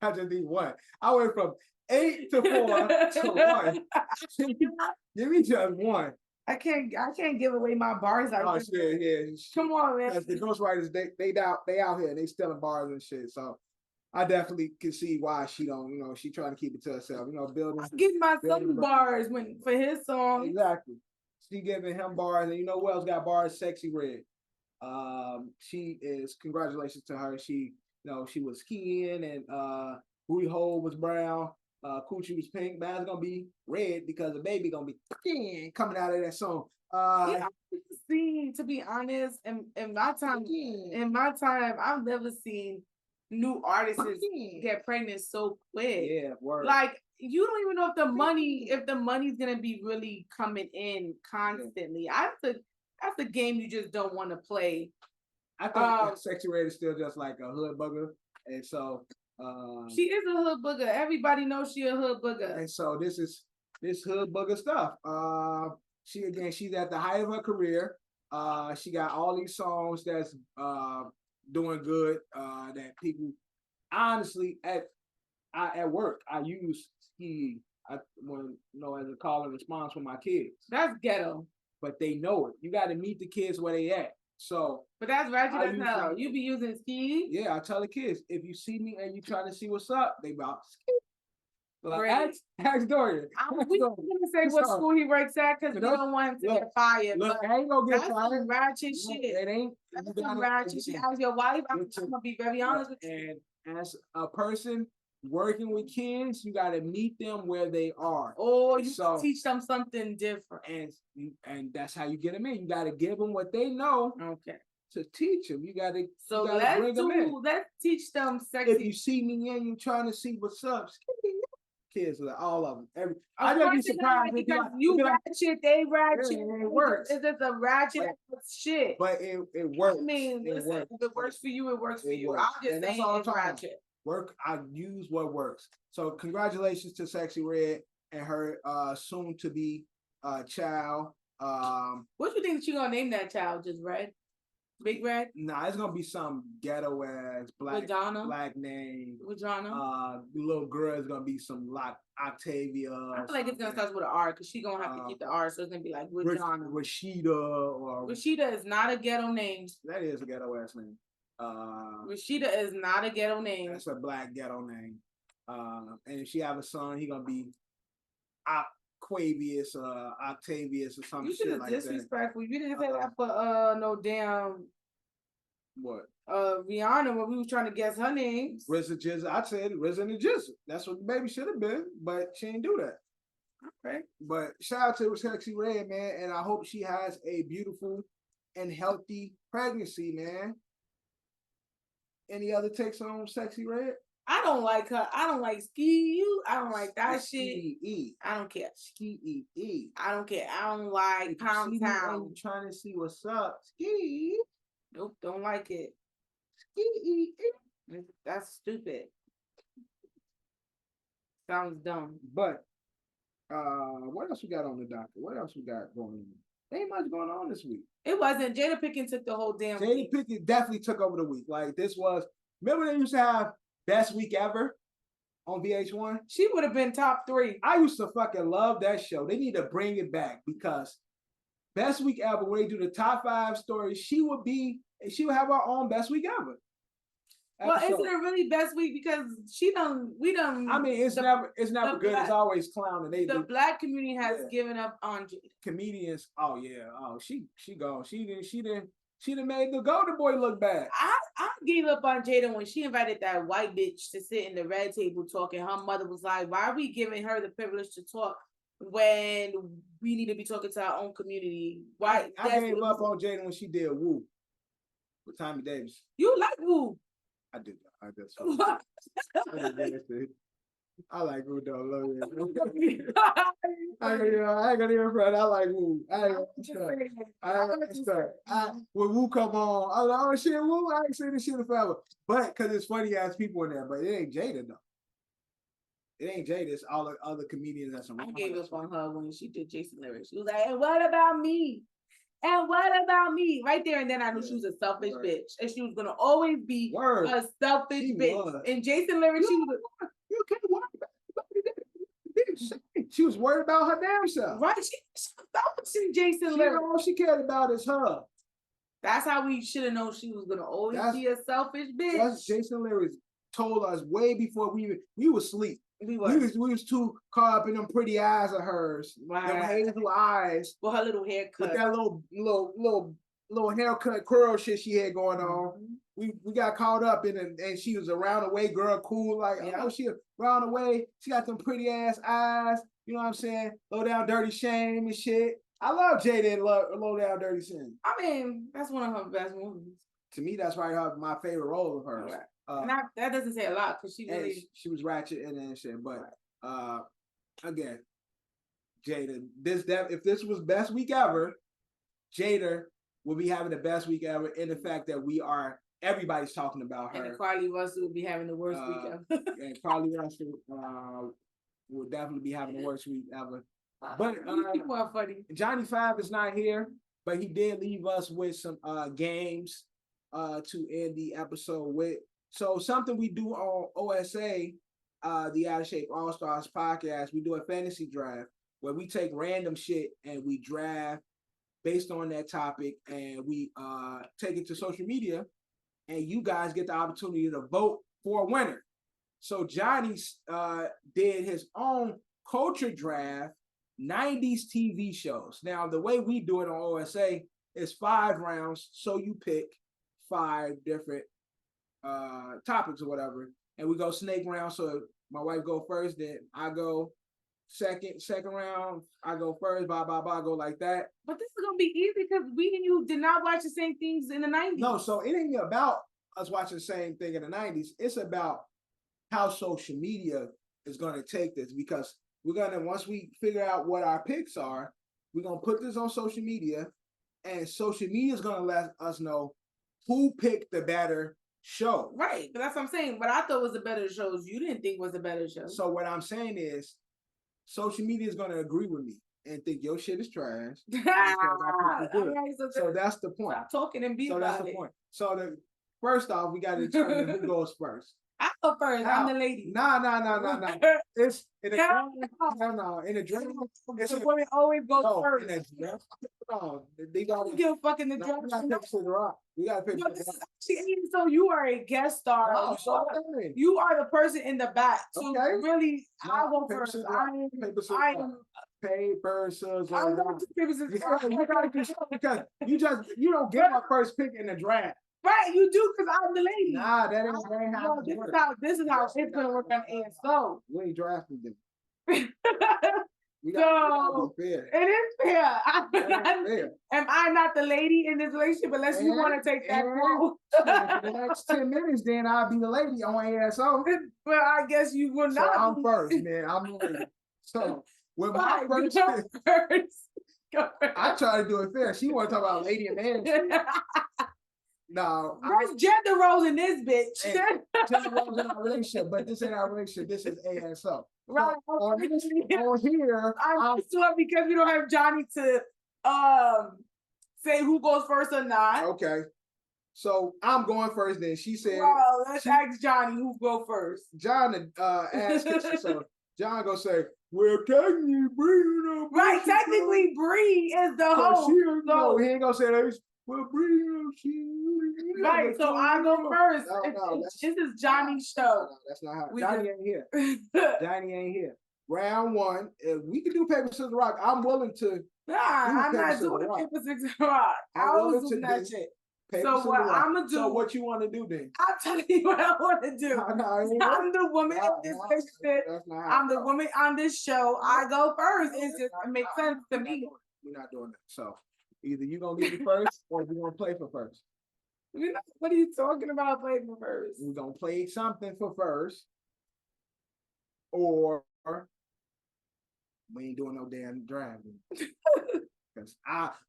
I just need one. I went from 8 to 4 to 1. Give me just one. I can't give away my bars. Yeah. Come on, man. As the ghostwriters, they out here. They stealing bars and shit. So I definitely can see why she don't. She trying to keep it to herself. Building. Give my son bars for his song. Exactly. She giving him bars, and who else got bars? Sexy Red. She is. Congratulations to her. She, she was skiing, and Booty Hole was brown. Coochie was pink, but it's gonna be red because the baby gonna be coming out of that song. Yeah, I've seen, to be honest, in my time, I've never seen new artists get pregnant so quick. Yeah, word. Like you don't even know if the money's gonna be really coming in constantly. That's a game you just don't want to play. I think Sexy Red is still just like a hood bugger, and so she is a hood bugger. Everybody knows she a hood bugger. And so this hood bugger stuff. She's at the height of her career. She got all these songs that's doing good. That people honestly at work I use as a call and response for my kids. That's ghetto. But they know it. You got to meet the kids where they at. So, but that's ratchet as hell. You be using ski. Yeah, I tell the kids, if you see me and you trying to see what's up, they about ski. Like, ask Dorian. We gonna say what school he works at because we don't want him to get fired. Look, I ain't gonna get fired. Ratchet shit. It ain't. That's some ratchet shit. Ask your wife. I'm gonna be very honest with you. And as a person working with kids, you got to meet them where they are. Oh, you teach them something different, and that's how you get them in. You got to give them what they know. Okay. To teach them, you got to. So let's teach them sexy. If you see me and you trying to see what's up, kids, like all of them. I just be surprised because you ratchet, they ratchet. It works. It's just a ratchet shit. But it works. I mean, listen, if it works for you, it works for you. I'm just saying it's ratchet. Work. I use what works. So congratulations to Sexy Red and her soon to be child. What do you think she gonna name that child? Just Red? Big Red? Nah, it's gonna be some ghetto ass black name. Vagina. The little girl is gonna be some Octavia. I feel like it's gonna start with an R because she's gonna have to keep the R, so it's gonna be like Vagina. Rashida is not a ghetto name. That is a ghetto ass name. Rashida is not a ghetto name. That's a black ghetto name. And if she have a son, he gonna be Aquavius, Octavius, or some shit like that. You should have disrespectful. You didn't say that for no damn what? Rihanna when we was trying to guess her name. RZA Jizza. I said RZA and Jizza. That's what the baby should have been, but she didn't do that. Okay. But shout out to Sexy Red, man, and I hope she has a beautiful and healthy pregnancy, man. Any other takes on Sexy Red? I don't like her. I don't like Ski. I don't like that shit. I don't care. Ski. I don't care. I don't like Pound Town. You trying to see what's up? Ski. Nope, don't like it. Ski. That's stupid. Sounds dumb. But what else we got on the docket? What else we got going on? Ain't much going on this week. It wasn't. Jada Pinkett took the whole damn week. Jada Pinkett definitely took over the week. Like this was. Remember they used to have Best Week Ever on VH1? She would have been top 3. I used to fucking love that show. They need to bring it back because Best Week Ever, where they do the top 5 stories, she would have her own Best Week Ever. Well, isn't it really Best Week because we done. I mean, it's never good. It's always clowning. The black community has given up on comedians. Oh yeah. Oh, she gone. She done made the Golden Boy look bad. I gave up on Jada when she invited that white bitch to sit in the red table talking. Her mother was like, "Why are we giving her the privilege to talk when we need to be talking to our own community?" Why? I gave up on Jada when she did Woo with Tommy Davis. You like Woo? I did. I like Woo though. Love it. I ain't gonna even front. I like Woo. I ain't start. When Woo come on, I was like, oh shit, Woo. I ain't seen this shit in forever. But because it's funny ass people in there, but it ain't Jada though. It ain't Jada. It's all the other comedians that's around. I gave up on her when she did Jason Lyrics. She was like, "And what about me? And what about me?" Right there, and then I knew she was a selfish bitch, and she was gonna always be a selfish bitch. And Jason Lyrics, she was. You can't worry about it. She was worried about her damn self. Right? She was selfish in Jason Lyrics. All she cared about is her. That's how we should have known she was gonna always be a selfish bitch. That's Jason Lyrics told us way before we were asleep. We was too caught up in them pretty eyes of hers. Right. Them hazel eyes. With her little haircut. With that little haircut curl shit she had going on. we got caught up in it, and she was a round-the-way girl, cool, like, oh, she round the way. She got them pretty-ass eyes. You know what I'm saying? Low Down Dirty Shame and shit. I love Jada and Low Down Dirty Shame. I mean, that's one of her best movies. To me, that's probably my favorite role of hers. Right. And that doesn't say a lot because she really... She was ratchet and shit. But again, Jada, if this was best week ever, Jada will be having the best week ever in the fact that everybody's talking about her. And Carlee Russell will be having the worst week ever. And Carlee Russell will definitely be having the worst week ever. But people are funny. Johnny Five is not here, but he did leave us with some games to end the episode with. So something we do on OSA, the Out of Shape All Stars podcast, we do a fantasy draft where we take random shit and we draft based on that topic, and we take it to social media, and you guys get the opportunity to vote for a winner. So Johnny did his own culture draft, 90s TV shows. Now, the way we do it on OSA is 5 rounds, so you pick 5 different topics or whatever, and we go snake round. So my wife go first, then I go second round, I go first, blah, blah, blah, go like that. But this is going to be easy because we and you did not watch the same things in the 90s. No, so it ain't about us watching the same thing in the 90s. It's about how social media is going to take this, because we're going to, once we figure out what our picks are, we're going to put this on social media, and social media is going to let us know who picked the better show. Right, but that's what I'm saying. What I thought was the better shows, you didn't think was the better show. So what I'm saying is, social media is going to agree with me and think your shit is trash. Right, so that's the point. Stop talking and be so about that's the it. point. So first off, we got to determine who goes first. I go first. I'm the lady. No. It's in the draft. No. In the draft, it's a woman always goes first. In the draft, no. They got to give a fuck in the draft. We got to pick to the rock. We got to pick to the rock. So you are a guest star. No, you are the person in the back. So really, no, I go first. I am. Paper, scissors, I'm going to paper, scissors. Because you don't get my first pick in the draft. Right, you do, because I'm the lady. Nah, that ain't how it works. This is how it's gonna work on ASO. We ain't drafting them. So fair. It is fair. Am I not the lady in this relationship unless you want to take that role? For the next 10 minutes, then I'll be the lady on ASO. Well, I guess you will not. So I'm first, man. I'm the lady. So with my first I try to do it fair. She want to talk about lady and man. No, there's gender roles in this bitch. Gender roles in our relationship, but this ain't our relationship. This is ASO. Right. So, on here, I'm sure because we don't have Johnny to say who goes first or not. Okay. So I'm going first. Then she said, "Well, let's ask Johnny who go first." John asked. So John gonna say, "Well, technically, Bree, right? Technically, Bree is the host. He ain't gonna say that. Well, Bree, right, so I go first. No, this is Johnny's show. No, that's not how. Johnny ain't here. Johnny ain't here. Round 1. If we can do paper, scissors, rock, I'm willing to. Nah, I'm not doing paper, scissors, rock. I was doing that shit. So what I'm gonna do? So what you want to do then? I'll tell you what I want to do. I'm the woman in this relationship. I'm the woman on this show. I go first. It makes sense to me. We're not doing that. So either you gonna get me first, or you gonna play for first. What are you talking about? Playing for first? We're gonna play something for first, or we ain't doing no damn driving. Because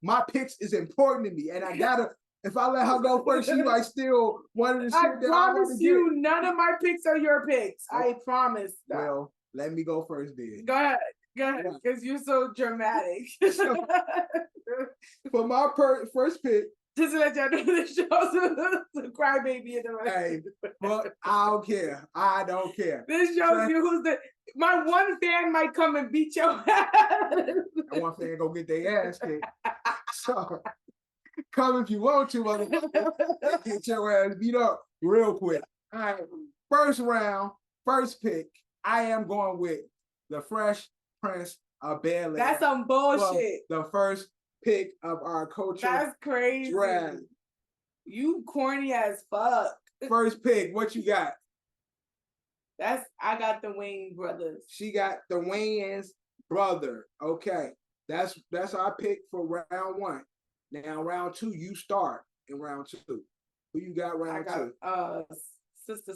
my picks is important to me, and I gotta. If I let her go first, she might steal one of the shit that I promise you, none of my picks are your picks. I promise that. Well, let me go first then. Go ahead, because you're so dramatic. For my first pick, just to let y'all know, the show's the crybaby in the race. Hey, but I don't care. I don't care. This shows you who's my one fan might come and beat your ass. One fan go get their ass kicked. So come if you want to, get your ass beat up real quick. All right, first round, first pick. I am going with the Fresh Prince of Bel-Air. That's some bullshit. The first pick of our culture. That's crazy. Draft. You corny as fuck. First pick, what you got? I got the Wayne brothers. She got the Wayne's brother. Okay. That's our pick for round one. Now round two, you start in round two. Who you got round two? Sister.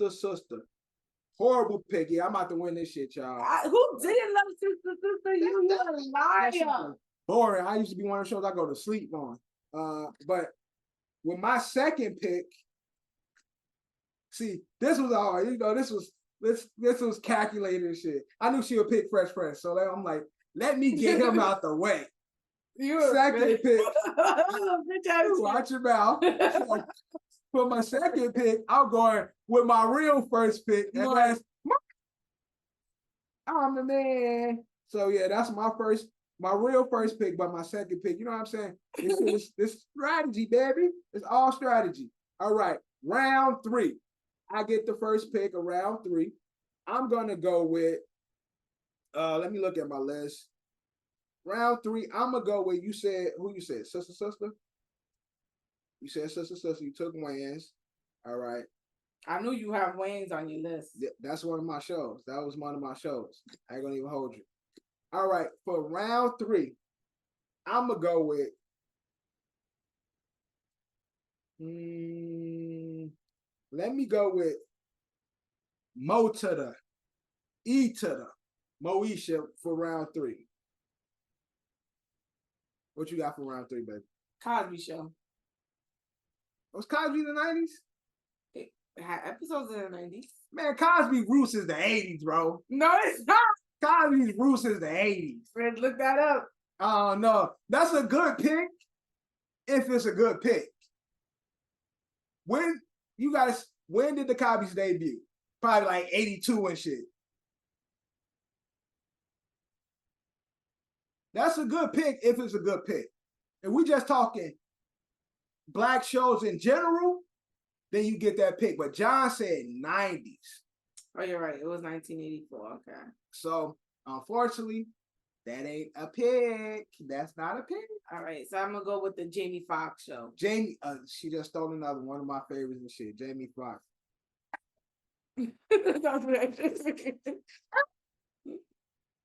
Sister. Horrible pick. Yeah, I'm about to win this shit, y'all. Who didn't love Sister? You a liar. Boring. I used to be one of the shows I go to sleep on. But with my second pick, see, this was hard. You know, this was calculated and shit. I knew she would pick Fresh Prince, so I'm like, let me get him out the way. Second pick. Watch your mouth. For my second pick, I'm going with my real first pick. And I'm the man. So yeah, that's my real first pick, but my second pick. You know what I'm saying? This strategy, baby. It's all strategy. All right, round three. I get the first pick of round three. I'm gonna go with. Let me look at my list. Round three, I'm gonna go with who you said? Sister? You said sister, you took Wayne's. All right. I knew you have Wayne's on your list. Yeah, that's one of my shows. That was one of my shows. I ain't gonna even hold you. All right, for round three, I'm gonna go with let me go with Mo to the E to the Moesha for round three. What you got for round three, baby? Cosby Show. Was Cosby in the 90s? It had episodes in the 90s. Man, Cosby roots is the 80s, bro. No, it's not. Cosby's roots is the 80s. Fred, look that up. Oh, no. That's a good pick if it's a good pick. When did the Cosby's debut? Probably like 82 and shit. That's a good pick if it's a good pick. If we just talking black shows in general, then you get that pick. But John said 90s. Oh, you're right. It was 1984. Okay. So, unfortunately, that ain't a pick. That's not a pick. All right. So, I'm going to go with the Jamie Foxx show. Jamie, she just stole another one of my favorites and shit. Jamie Foxx.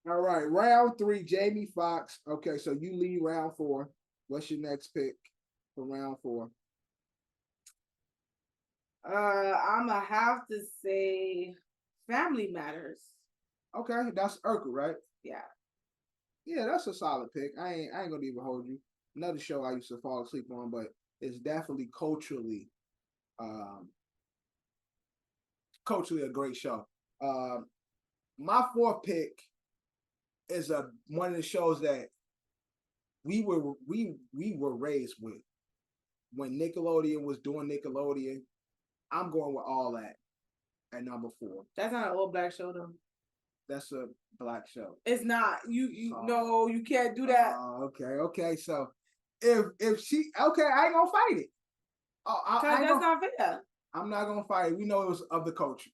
All right. Round three, Jamie Foxx. Okay, so you lead round four. What's your next pick for round four? I'm going to have to say Family Matters. Okay, that's Urkel, right? Yeah. Yeah, that's a solid pick. I ain't gonna even hold you. Another show I used to fall asleep on, but it's definitely culturally a great show. My fourth pick is one of the shows that we were raised with. When Nickelodeon was doing Nickelodeon, I'm going with All That at number 4. That's not an old black show though. That's a black show. It's not. No, you can't do that. Okay. So if she I ain't gonna fight it. That's not fair. I'm not gonna fight it. We know it was of the culture.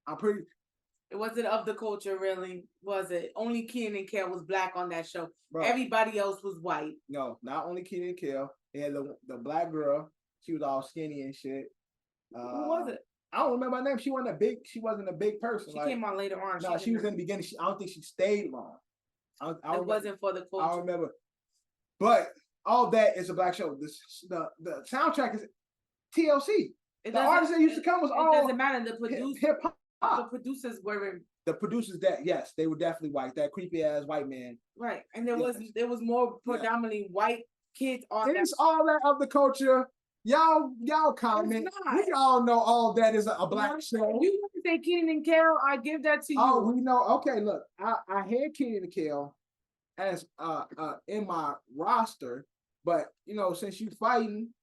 It wasn't of the culture, really, was it? Only Kenan and Kel was black on that show. Bro, everybody else was white. No, not only Kenan and Kel. They had the black girl. She was all skinny and shit. Who was it? I don't remember her name. She wasn't a big person. She came on later on. No, she was in the beginning. I don't think she stayed long. It wasn't for the culture. I don't remember. But All That is a black show. The soundtrack is TLC. The artists that used to come was all. It doesn't matter. The hip hop. The producers were. The producers yes, they were definitely white. That creepy ass white man. Right, and there was more predominantly white kids on. It's All That of the culture. Y'all comment. We all know All That is a black show. You want to say Kenan and Kel? I give that to you. Oh, we know. Okay, look, I had Kenan and Kel as in my roster, but since you fighting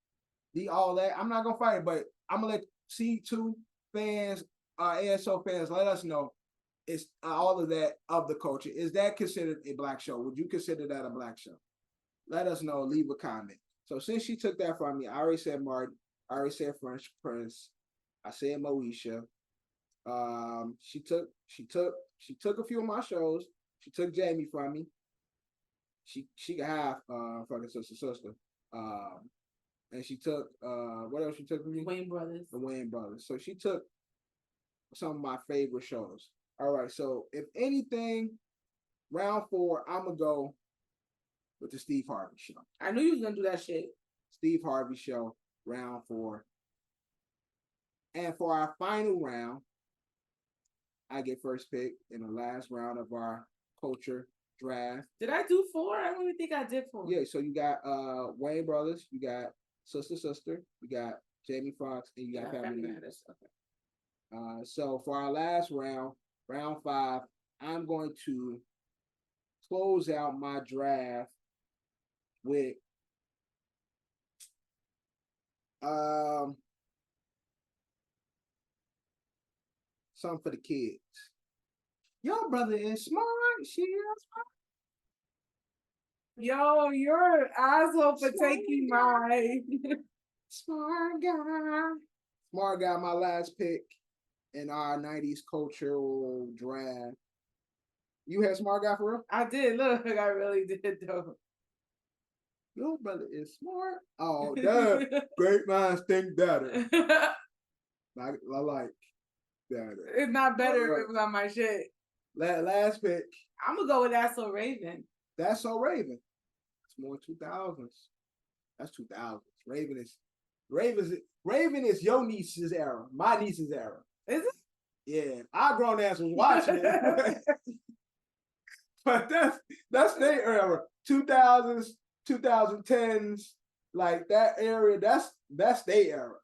the All That, I'm not gonna fight it, but I'm gonna let C2 fans, ASO fans, let us know. It's All of That of the culture. Is that considered a black show? Would you consider that a black show? Let us know. Leave a comment. So since she took that from me, I already said Martin. I already said Fresh Prince. I said Moesha. She took a few of my shows. She took Jamie from me. She can have fucking sister. and she took what else she took from you? Wayne Brothers. The Wayne Brothers. So she took some of my favorite shows. All right, so if anything, round 4, I'm gonna go with the Steve Harvey show. I knew you was gonna do that shit. Steve Harvey show, round 4. And for our final round, I get first pick in the last round of our culture draft. Did I do 4? I don't even think I did 4. Yeah, so you got Wayne Brothers, you got Sister, you got Jamie Foxx, and you got Family Matters. Okay. So for our last round, round 5, I'm going to close out my draft with something for the kids. Your brother is smart. She is smart. Yo, you're an asshole for taking my Smart guy. Smart guy, my last pick in our 90s cultural draft. You had smart guy for real? I did. Look, I really did though. Your brother is smart. Oh, damn. Great minds think better. I like that. It's not better if it was on my shit. Last pick. I'm gonna go with ASO Raven. That's so Raven. It's more 2000s. That's 2000s. Raven is your niece's era. My niece's era. Is it? Yeah, our grown ass was watching it. But that's their era. 2000s, 2010s, like that area. That's their era.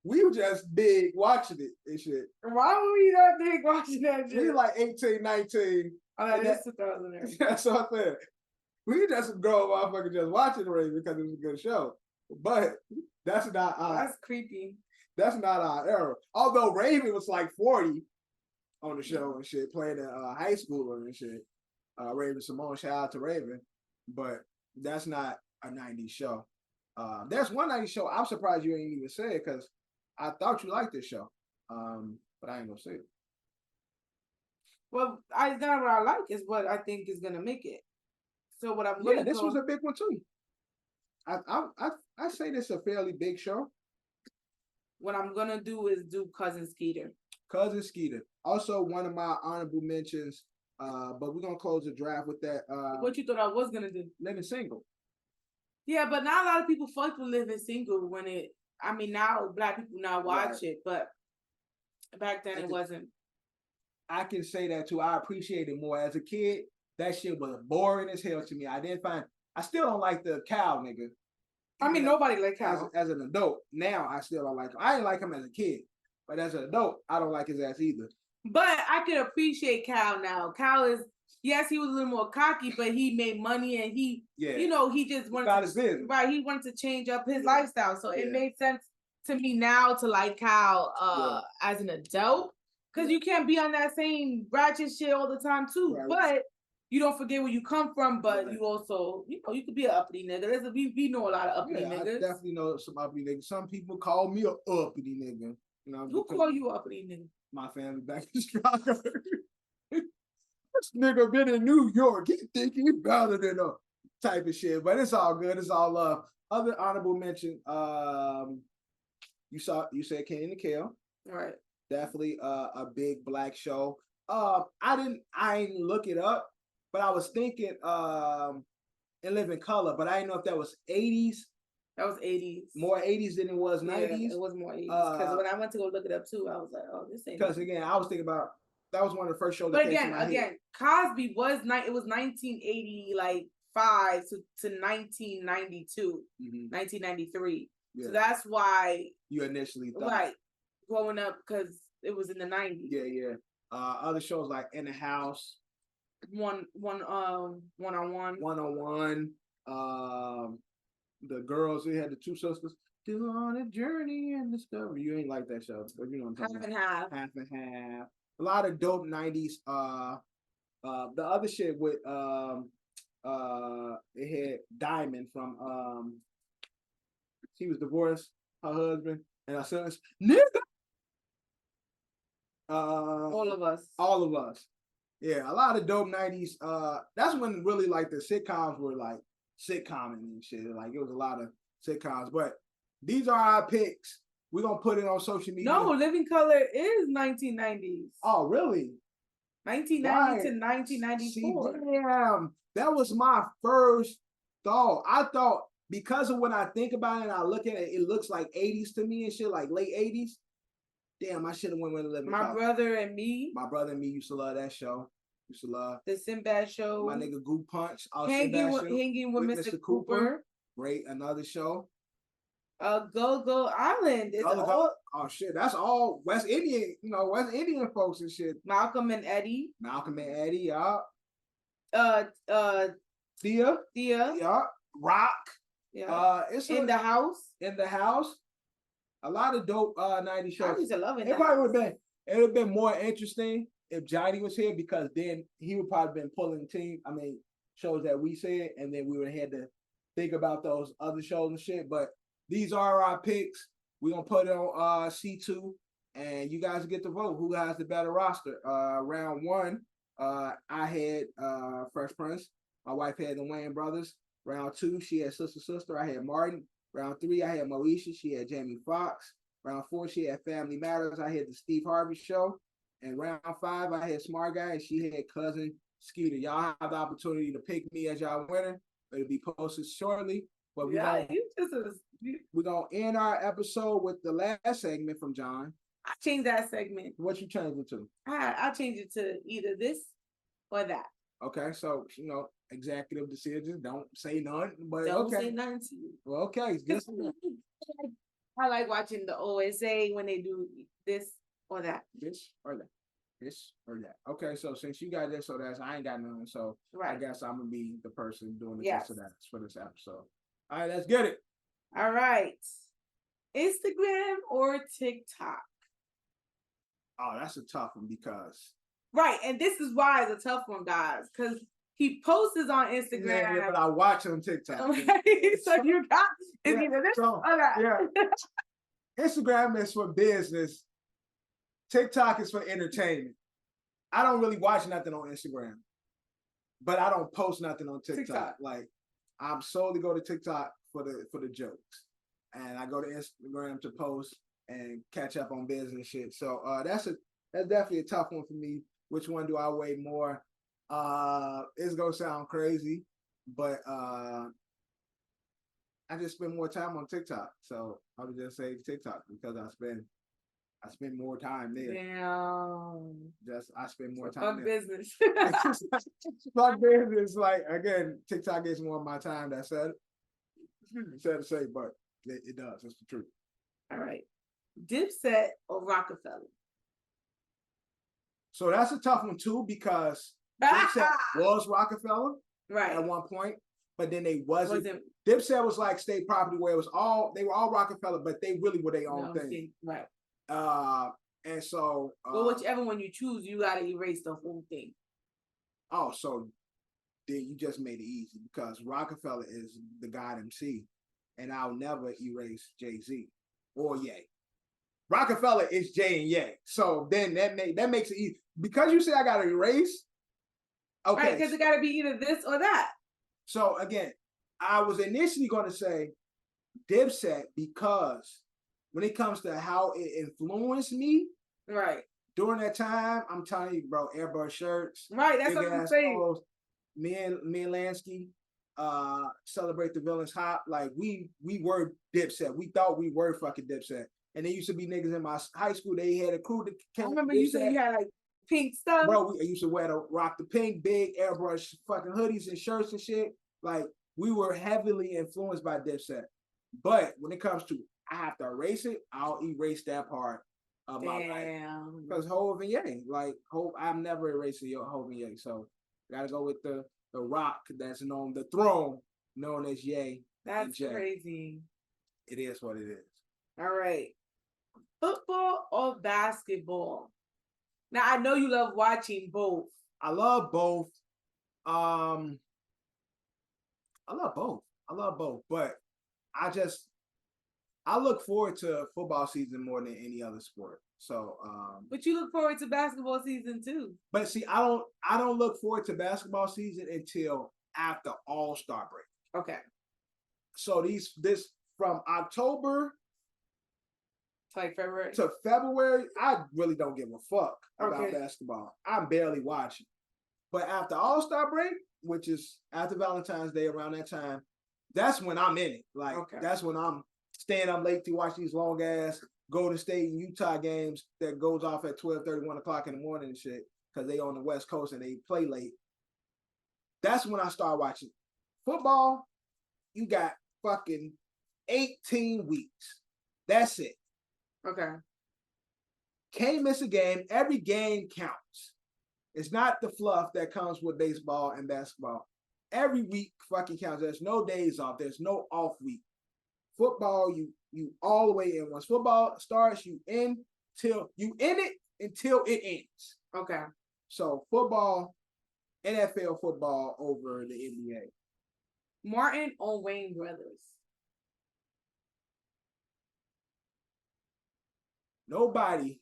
We were just big watching it and shit. Why were we that big watching that shit? We were like 18, 19. Oh, that is 2000 era. That's what I said. We just grown motherfuckers just watching Raven because it was a good show. But that's not our. That's creepy. That's not our era. Although Raven was like 40 on the show and shit, playing a high schooler and shit. Raven Simone, shout out to Raven. But that's not a 90s show. There's one 90s show I'm surprised you ain't even say it because I thought you liked this show. But I ain't gonna say it. Well, it's not what I like, is what I think is gonna make it. So what I'm gonna this was a big one too. I say this is a fairly big show. What I'm gonna do is do Cousin Skeeter. Cousin Skeeter. Also one of my honorable mentions. But we're gonna close the draft with that. What you thought I was gonna do? Living Single. Yeah, but not a lot of people fuck with Living Single when it. I mean, now black people now watch it, but back then it wasn't. I can say that too. I appreciate it more as a kid. That shit was boring as hell to me. I still don't like the cow nigga. I mean, nobody like Cal. As an adult, now I still don't like him. I didn't like him as a kid, but as an adult, I don't like his ass either. But I can appreciate Cal now. Cal is, yes, he was a little more cocky, but he made money and he just wanted to, right, he wanted to change up his lifestyle. So it made sense to me now to like Cal as an adult, because you can't be on that same ratchet shit all the time too. Right. But you don't forget where you come from, but you also, you could be an uppity nigga. We know a lot of uppity niggas. I definitely know some uppity niggas. Some people call me an uppity nigga. You know, who call you an uppity nigga? My family back in Chicago. This nigga been in New York. He think he better than a type of shit. But it's all good. It's all love. Other honorable mention. You said Kenny and the Kale. Right. Definitely a big black show. I didn't look it up, but I was thinking In Living Color, but I didn't know if that was 80s. That was 80s. More 80s than it was 90s. It was more 80s. Because when I went to go look it up too, I was like, oh, this ain't. Because again, I was thinking about, that was one of the first shows. But again, Cosby was it was 1985 to 1992, 1993. Yeah. So that's why you initially thought. Right, growing up, because it was in the 90s. Yeah. Other shows like In the House, one on one. The girls, they had the two sisters. Still on a journey and discovery. You ain't like that show, but you know what I'm talking about. Half and half. A lot of dope 90s. The other shit with it had Diamond from she was divorced, her husband, and her sons. Nigga. All of us. Yeah, a lot of dope 90s. That's when really like the sitcoms were like sitcomming and shit. Like it was a lot of sitcoms, but these are our picks. We're gonna put it on social media. No, Living Color is 1990s. Oh, really? 1990 to 1994. See, damn, that was my first thought. I thought because of when I think about it and I look at it, it looks like 80s to me and shit, like late 80s. Damn, I should have went with Living Color. My Brother and Me. My Brother and Me used to love that show. Used to love The Sinbad Show. My nigga Goop Punch. Hanging with Mr. Cooper. Great, another show. Go Island. Oh shit, that's all West Indian, West Indian folks and shit. Malcolm and Eddie, yeah. Thea, yeah. Rock, yeah. It's In the House. A lot of dope 90 shows. I used to love it. It would have been more interesting if Johnny was here, because then he would probably been pulling shows that we said, and then we would have had to think about those other shows and shit. But these are our picks. We're gonna put it on C2, and you guys get to vote. Who has the better roster? Round 1, I had Fresh Prince. My wife had the Wayne brothers. Round 2, she had Sister. I had Martin. Round 3, I had Moesha. She had Jamie Foxx. Round 4, she had Family Matters. I had the Steve Harvey Show. And round 5, I had Smart Guy, and she had Cousin Skeeter. Y'all have the opportunity to pick me as y'all winner. It'll be posted shortly. But we're gonna end our episode with the last segment from John. I changed that segment. What you changed it to? I changed it to either this or that. Okay, so executive decisions. Don't say none, but don't say none to you. Well, okay. I like watching the OSA when they do this or that. This or that. Okay, so since you got this or that, I ain't got none. So right. I guess I'm gonna be the person doing the this or that for this episode. All right, let's get it. All right. Instagram or TikTok? Oh, that's a tough one because. Right, and this is why it's a tough one, guys, because he posts on Instagram. Yeah, but I watch on TikTok. Okay, so you got it's either this or that. Yeah. Instagram is for business. TikTok is for entertainment. I don't really watch nothing on Instagram, but I don't post nothing on TikTok. Like, I'm solely go to TikTok for the jokes, and I go to Instagram to post and catch up on business shit. So that's definitely a tough one for me. Which one do I weigh more? It's gonna sound crazy, but I just spend more time on TikTok. So I would just say TikTok because I spend more time there. Damn. I spend more time there. Business. Fuck business. Like, again, TikTok gets more of my time. That's sad to say, but it does. It's the truth. All right. Dipset or Rockefeller? So that's a tough one too, because Dipset was Rockefeller at one point, but then they wasn't. Dipset was like state property where they were all Rockefeller, but they really were their own thing. Right. And so well, whichever one you choose, you gotta erase the whole thing. Oh, so then you just made it easy because Rockefeller is the God MC, and I'll never erase Jay-Z or Ye. Rockefeller is Jay and Ye. So then that makes it easy. Because you say I gotta erase. Okay. Right, because it gotta be either this or that. So again, I was initially gonna say Dipset because when it comes to how it influenced me, right, during that time, I'm telling you, bro, airbrush shirts, right, that's what I'm saying. Clothes, me and Lansky, Celebrate the Villains Hop, like we were Dipset. We thought we were fucking Dipset. And there used to be niggas in my high school, they had a crew that came. I remember you said you had like pink stuff. Bro, we used to rock the pink, big airbrush fucking hoodies and shirts and shit. Like, we were heavily influenced by Dipset. But when it comes to I have to erase it, I'll erase that part of my life. Because Hov and Ye, like I'm never erasing Hov and Ye. So gotta go with the rock that's known, the throne known as Ye. That's crazy. It is what it is. All right. Football or basketball? Now I know you love watching both. I love both. I love both, but I look forward to football season more than any other sport. So but you look forward to basketball season too. But see, I don't look forward to basketball season until after All-Star break. Okay. So from October like February to February, I really don't give a fuck about Okay. basketball. I'm barely watching. But after All-Star break, which is after Valentine's Day, around that time, that's when I'm in it. Like, that's when I'm staying up late to watch these long ass Golden State and Utah games that goes off at 12:30, 1 o'clock in the morning and shit, because they on the West Coast and they play late. That's when I start watching. Football, you got fucking 18 weeks. That's it. Okay. Can't miss a game. Every game counts. It's not the fluff that comes with baseball and basketball. Every week fucking counts. There's no days off. There's no off week. Football, you all the way in. Once football starts, you in it until it ends. Okay. So football, NFL football over the NBA. Martin or Wayne brothers? Nobody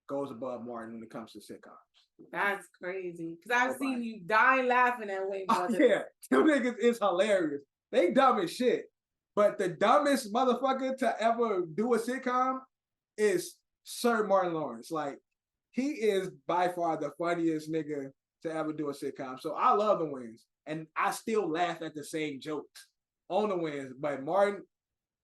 goes above Martin when it comes to sitcoms. That's crazy. Because I've seen you die laughing at Wayne brothers. Yeah, them niggas is hilarious. They dumb as shit. But the dumbest motherfucker to ever do a sitcom is Sir Martin Lawrence. Like, he is by far the funniest nigga to ever do a sitcom. So I love the Wayans. And I still laugh at the same jokes on the Wayans. But Martin,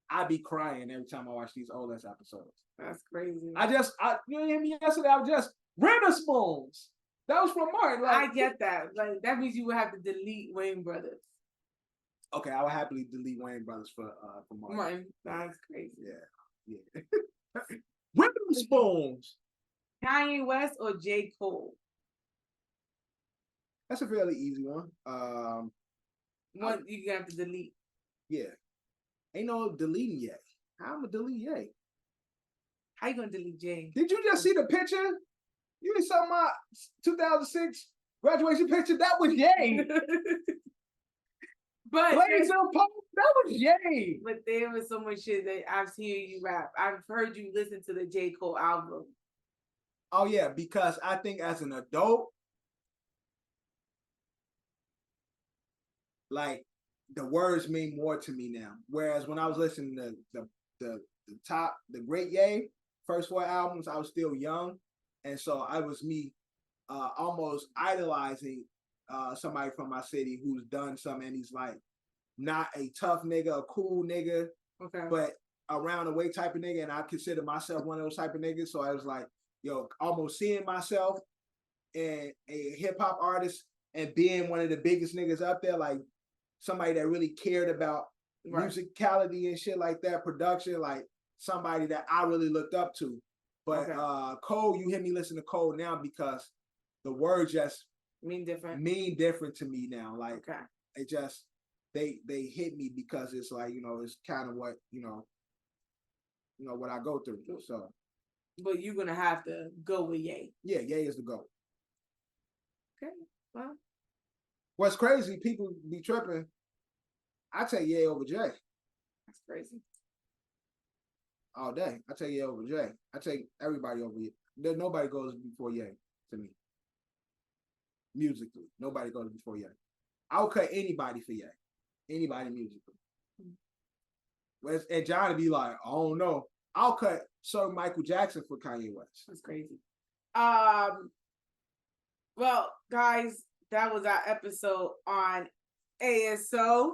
I be crying every time I watch these old ass episodes. That's crazy. You know what I mean? Yesterday, I was just Renaissance. That was from Martin. Like, I get that. Like, that means you would have to delete Wayne brothers. Okay, I would happily delete Wayne brothers for Martin. Martin, that's crazy. Yeah. Renaissance. Kanye West or J. Cole? That's a fairly easy one. One you have to delete. Yeah. Ain't no deleting yet. How am I delete Ye? How you gonna delete Jay? Did you just see the picture? You saw my 2006 graduation picture? That was Ye. But Blaze on Post, that was Ye. But there was so much shit that I've seen you rap. I've heard you listen to the J. Cole album. Oh yeah, because I think as an adult, like, the words mean more to me now. Whereas when I was listening to the Great Ye, first 4 albums, I was still young. And so I was me almost idolizing somebody from my city who's done something, and he's like not a tough nigga, a cool nigga, but around the way type of nigga. And I consider myself one of those type of niggas. So I was like, yo, almost seeing myself in a hip hop artist and being one of the biggest niggas up there, like somebody that really cared about musicality and shit like that, production, like somebody that I really looked up to. But Cole, you hear me listen to Cole now because the words just mean different to me now. Like, it just they hit me because it's like, you know, it's kind of what what I go through. So, but you're gonna have to go with Ye. Yeah, Ye is the GOAT. Okay, well, what's crazy, people be tripping. I take Ye over Jay. That's crazy. All day. I take Ye over Jay. I take everybody over Ye. There's nobody goes before Ye to me. Musically, nobody goes before Ye. I'll cut anybody for Ye. Anybody musically. And John would be like, I don't know. I'll cut Sir Michael Jackson for Kanye West. That's crazy. Well, guys, that was our episode on ASO.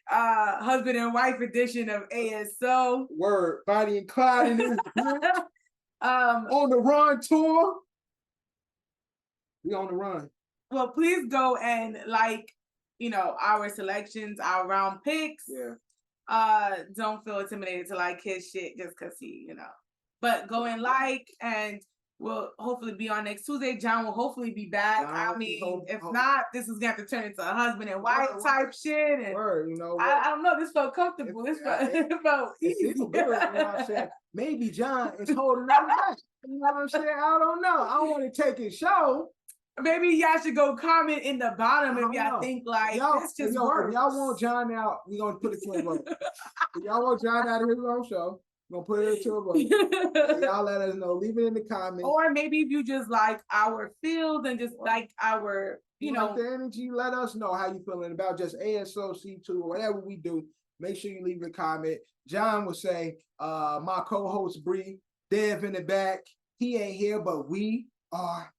Husband and wife edition of ASO. Word, Bonnie and Clyde in this on the run tour. We on the run. Well, please go and our selections, our round picks. Yeah. Don't feel intimidated to like his shit just cause he, But go and and we'll hopefully be on next Tuesday. John will hopefully be back. If not, this is gonna have to turn into a husband and wife type shit. And I don't know. This felt comfortable. This felt easy. Good, you know what I'm saying? Maybe John is holding on back. You know what I'm saying? I don't know. I don't want to take his show. Maybe y'all should go comment in the bottom if y'all think this just works. If y'all want John out, we're gonna put it to a vote. If y'all want John out of his own show, we're gonna put it to a vote. So y'all let us know. Leave it in the comments. Or maybe if you just like our field and just like our, like the energy, let us know how you feeling about just ASO C2 or whatever we do. Make sure you leave a comment. John will say, my co-host Bree, Dev in the back. He ain't here, but we are.